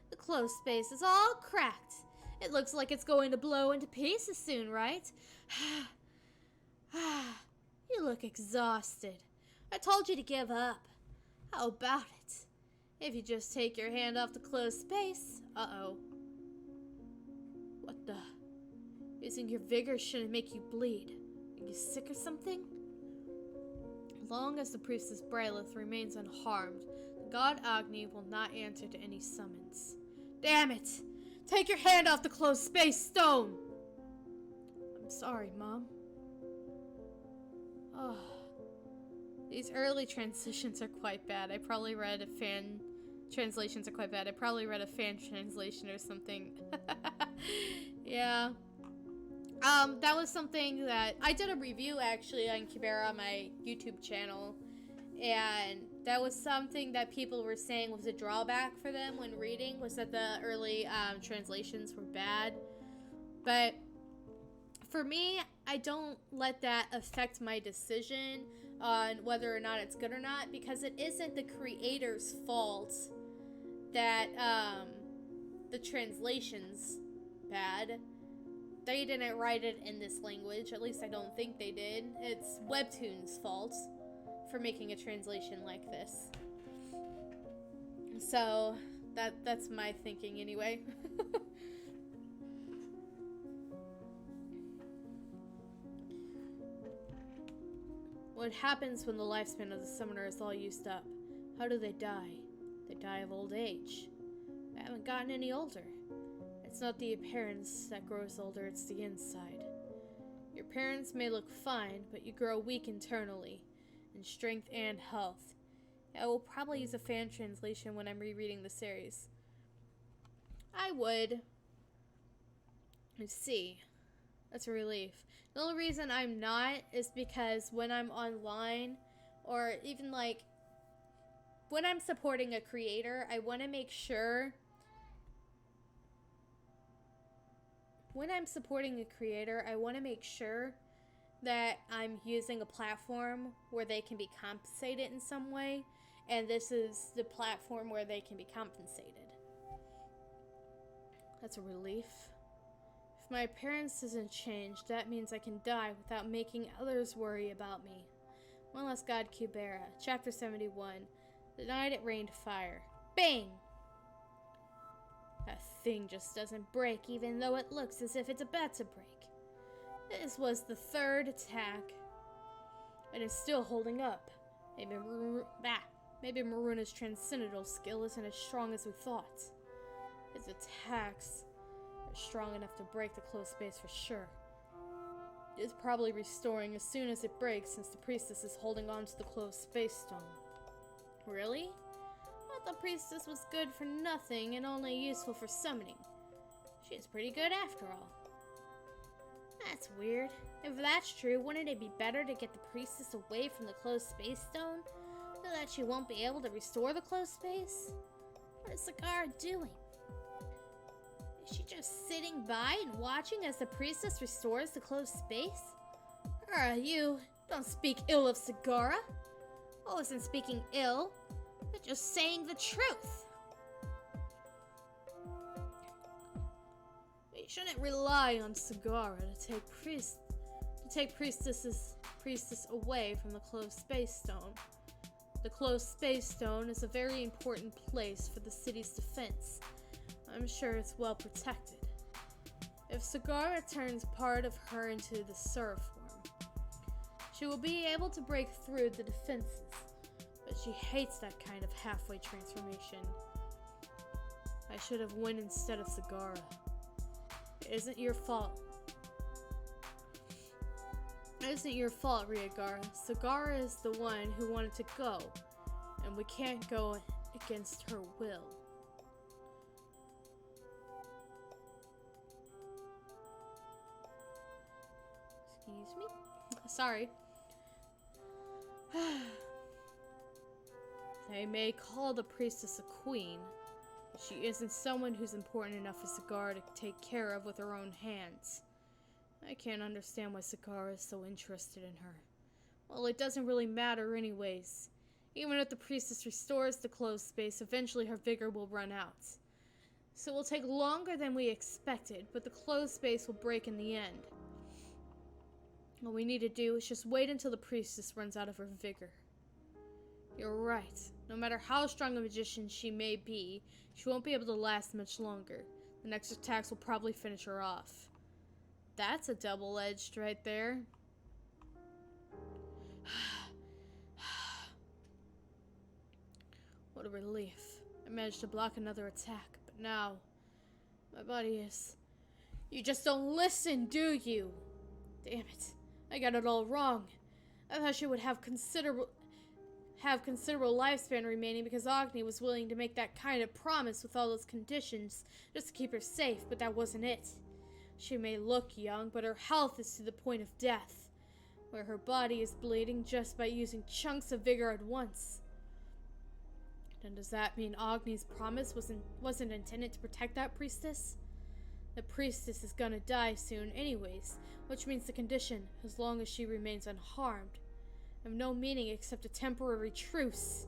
The closed space is all cracked. It looks like it's going to blow into pieces soon, right? You look exhausted. I told you to give up. How about it? If you just take your hand off the closed space. Uh-oh. What the? Using your vigor shouldn't make you bleed. Are you sick or something? As long as the priestess Braylith remains unharmed, the god Agni will not answer to any summons. Damn it! Take your hand off the closed space stone! I'm sorry, Mom. Oh, these early transitions are quite bad. I probably read a fan... Translations are quite bad. I probably read a fan translation or something. Yeah. That was something that... I did a review, actually, on Kubera on my YouTube channel. And that was something that people were saying was a drawback for them when reading, was that the early translations were bad. But for me, I don't let that affect my decision on whether or not it's good or not, because it isn't the creator's fault that the translation's bad. They didn't write it in this language, at least I don't think they did. It's Webtoon's fault for making a translation like this. So, that's my thinking anyway. What happens when the lifespan of the summoner is all used up? How do they die? They die of old age. I haven't gotten any older. It's not the appearance that grows older, it's the inside. Your parents may look fine, but you grow weak internally, in strength and health. I will probably use a fan translation when I'm rereading the series. I would. Let's see. That's a relief. The only reason I'm not is because when I'm online, or even like when I'm supporting a creator, I want to make sure. When I'm supporting a creator, I want to make sure that I'm using a platform where they can be compensated in some way, and this is the platform where they can be compensated. That's a relief. If my appearance doesn't change, that means I can die without making others worry about me. One last god, Kubera. Chapter 71. The night it rained fire. Bang! That thing just doesn't break, even though it looks as if it's about to break. This was the third attack, and it's still holding up. Maybe Maruna's transcendental skill isn't as strong as we thought. His attacks are strong enough to break the closed space for sure. It's probably restoring as soon as it breaks, since the priestess is holding on to the closed space stone. Really? I thought the priestess was good for nothing and only useful for summoning. She's pretty good after all. That's weird. If that's true, wouldn't it be better to get the priestess away from the closed space stone, so that she won't be able to restore the closed space? What is Sagara doing? Is she just sitting by and watching as the priestess restores the closed space? You don't speak ill of Sagara. I wasn't speaking ill, but just saying the truth. We shouldn't rely on Sagara to take priestess away from the closed space stone. The closed space stone is a very important place for the city's defense. I'm sure it's well protected. If Sagara turns part of her into the Surf form, she will be able to break through the defenses, but she hates that kind of halfway transformation. I should have went instead of Sagara. It isn't your fault. It isn't your fault, Ryagara. Sagara is the one who wanted to go, and we can't go against her will. Excuse me? Sorry. They may call the priestess a queen, but she isn't someone who's important enough for Cigar to take care of with her own hands. I can't understand why Cigar is so interested in her. Well, it doesn't really matter anyways. Even if the priestess restores the closed space, eventually her vigor will run out. So it will take longer than we expected, but the closed space will break in the end. All we need to do is just wait until the priestess runs out of her vigor. You're right. No matter how strong a magician she may be, she won't be able to last much longer. The next attacks will probably finish her off. That's a double-edged right there. What a relief. I managed to block another attack, but now my body is... You just don't listen, do you? Damn it. I got it all wrong. I thought she would have considerable lifespan remaining because Agni was willing to make that kind of promise with all those conditions just to keep her safe, but that wasn't it. She may look young, but her health is to the point of death, where her body is bleeding just by using chunks of vigor at once. Then does that mean Agni's promise wasn't intended to protect that priestess? The priestess is gonna die soon anyways, which means the condition, as long as she remains unharmed, have no meaning except a temporary truce.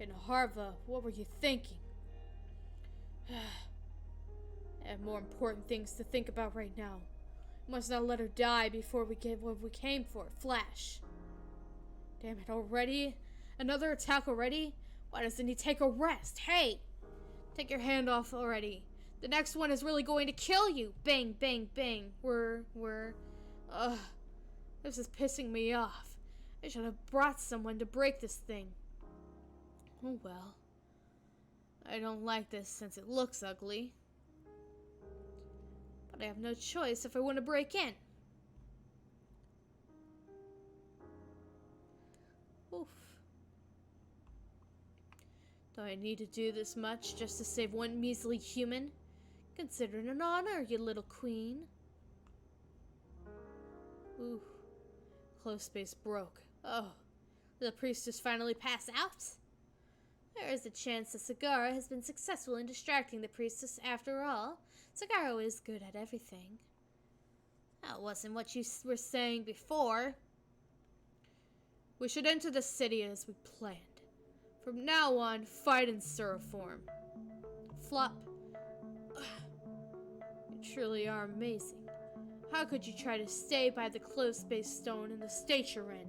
And Harva, what were you thinking? I have more important things to think about right now. Must not let her die before we get what we came for. Flash. Damn it, already? Another attack already? Why doesn't he take a rest? Hey! Take your hand off already. The next one is really going to kill you. Bang, bang, bang. This is pissing me off. I should have brought someone to break this thing. Oh well. I don't like this since it looks ugly. But I have no choice if I want to break in. Oof. Do I need to do this much just to save one measly human? Consider it an honor, you little queen. Ooh. Close space broke. Oh. Did the priestess finally pass out? There is a chance that Sagara has been successful in distracting the priestess after all. Sagara is good at everything. That wasn't what you were saying before. We should enter the city as we planned. From now on, fight in Sura form. Flop. You truly are amazing. How could you try to stay by the closed space stone in the state you're in?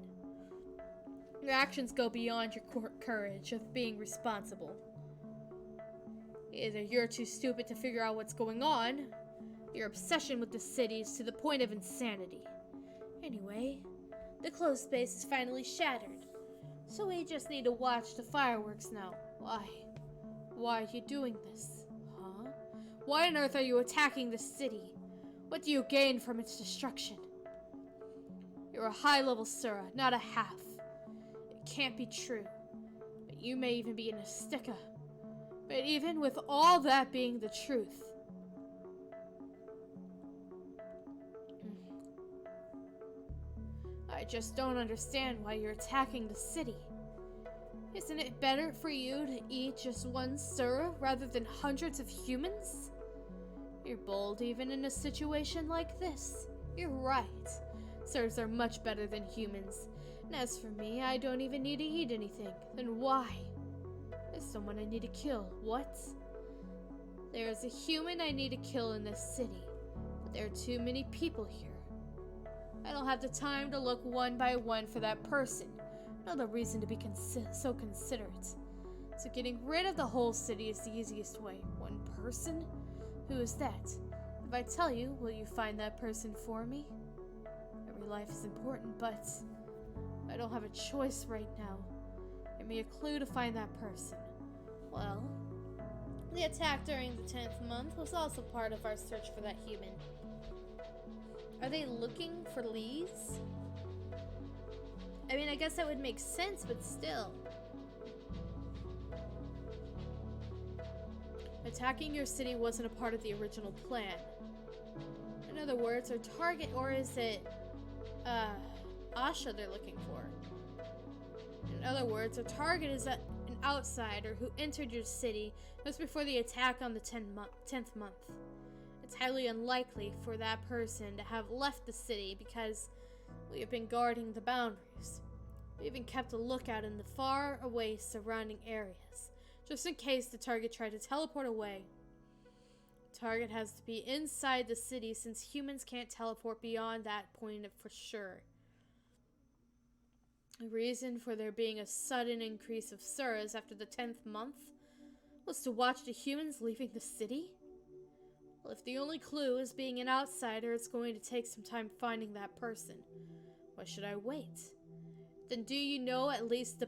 Your actions go beyond your courage of being responsible. Either you're too stupid to figure out what's going on, your obsession with the city is to the point of insanity. Anyway, the closed space is finally shattered, so we just need to watch the fireworks now. Why? Why are you doing this? Huh? Why on earth are you attacking the city? What do you gain from its destruction? You're a high-level Sura, not a half. It can't be true. But you may even be an Astika. But even with all that being the truth, I just don't understand why you're attacking the city. Isn't it better for you to eat just one Sura rather than hundreds of humans? You're bold even in a situation like this. You're right. Suras are much better than humans. And as for me, I don't even need to eat anything. Then why? There's someone I need to kill. What? There's a human I need to kill in this city. But there are too many people here. I don't have the time to look one by one for that person. Another reason to be so considerate. So getting rid of the whole city is the easiest way. One person? Who is that? If I tell you, will you find that person for me? Every life is important, but I don't have a choice right now. Give me a clue to find that person. Well, the attack during the 10th month was also part of our search for that human. Are they looking for Lees? I mean, I guess that would make sense, but still. Attacking your city wasn't a part of the original plan. In other words, our target, or is it, Asha they're looking for? In other words, our target is an outsider who entered your city just before the attack on the 10th month. It's highly unlikely for that person to have left the city because we have been guarding the boundaries. We even kept a lookout in the far away surrounding areas, just in case the target tried to teleport away. The target has to be inside the city since humans can't teleport beyond that point for sure. The reason for there being a sudden increase of Suras after the 10th month was to watch the humans leaving the city? Well, if the only clue is being an outsider, it's going to take some time finding that person. Why should I wait? Then do you at least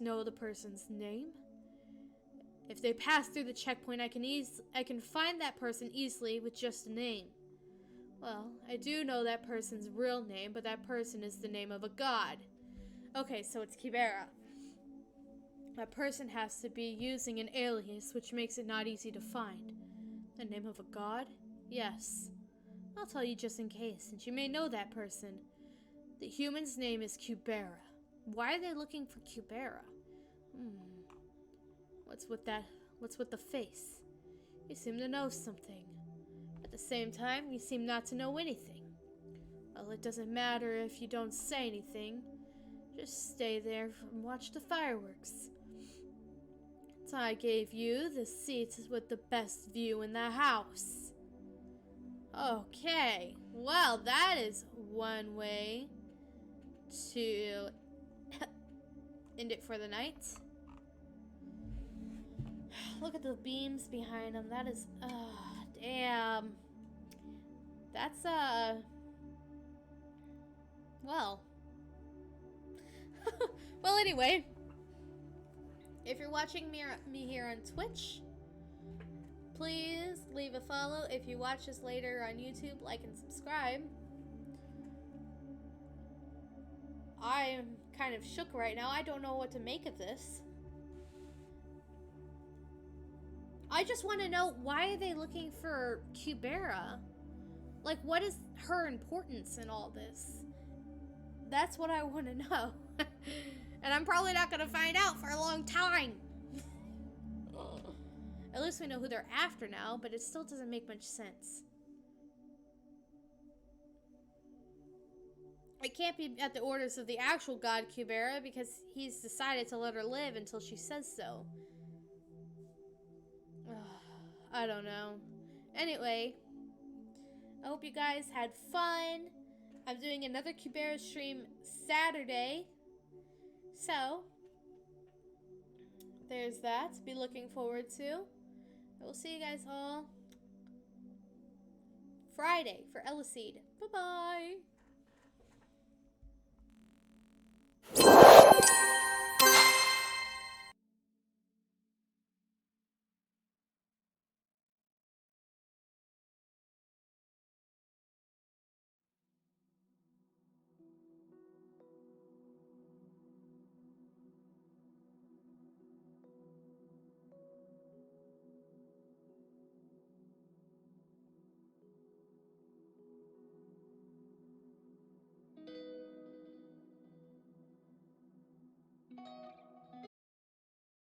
know the person's name? If they pass through the checkpoint, I can find that person easily with just a name. Well, I do know that person's real name, but that person is the name of a god. Okay, so it's Kubera. That person has to be using an alias, which makes it not easy to find. The name of a god? Yes. I'll tell you just in case, since you may know that person. The human's name is Kubera. Why are they looking for Kubera? What's with the face? You seem to know something. At the same time, you seem not to know anything. Well, it doesn't matter if you don't say anything. Just stay there and watch the fireworks. So I gave you the seats with the best view in the house. Okay, well, that is one way to end it for the night. Look at the beams behind them. That is, damn. That's, well. Well, anyway. If you're watching me here on Twitch, please leave a follow. If you watch this later on YouTube, like and subscribe. I'm kind of shook right now. I don't know what to make of this. I just want to know, why are they looking for Kubera? Like, what is her importance in all this? That's what I want to know. And I'm probably not going to find out for a long time. At least we know who they're after now, but it still doesn't make much sense. It can't be at the orders of the actual god Kubera because he's decided to let her live until she says so. I don't know. Anyway, I hope you guys had fun. I'm doing another Kubera stream Saturday. So, there's that to be looking forward to. I will see you guys all Friday for Eleceed. Bye-bye.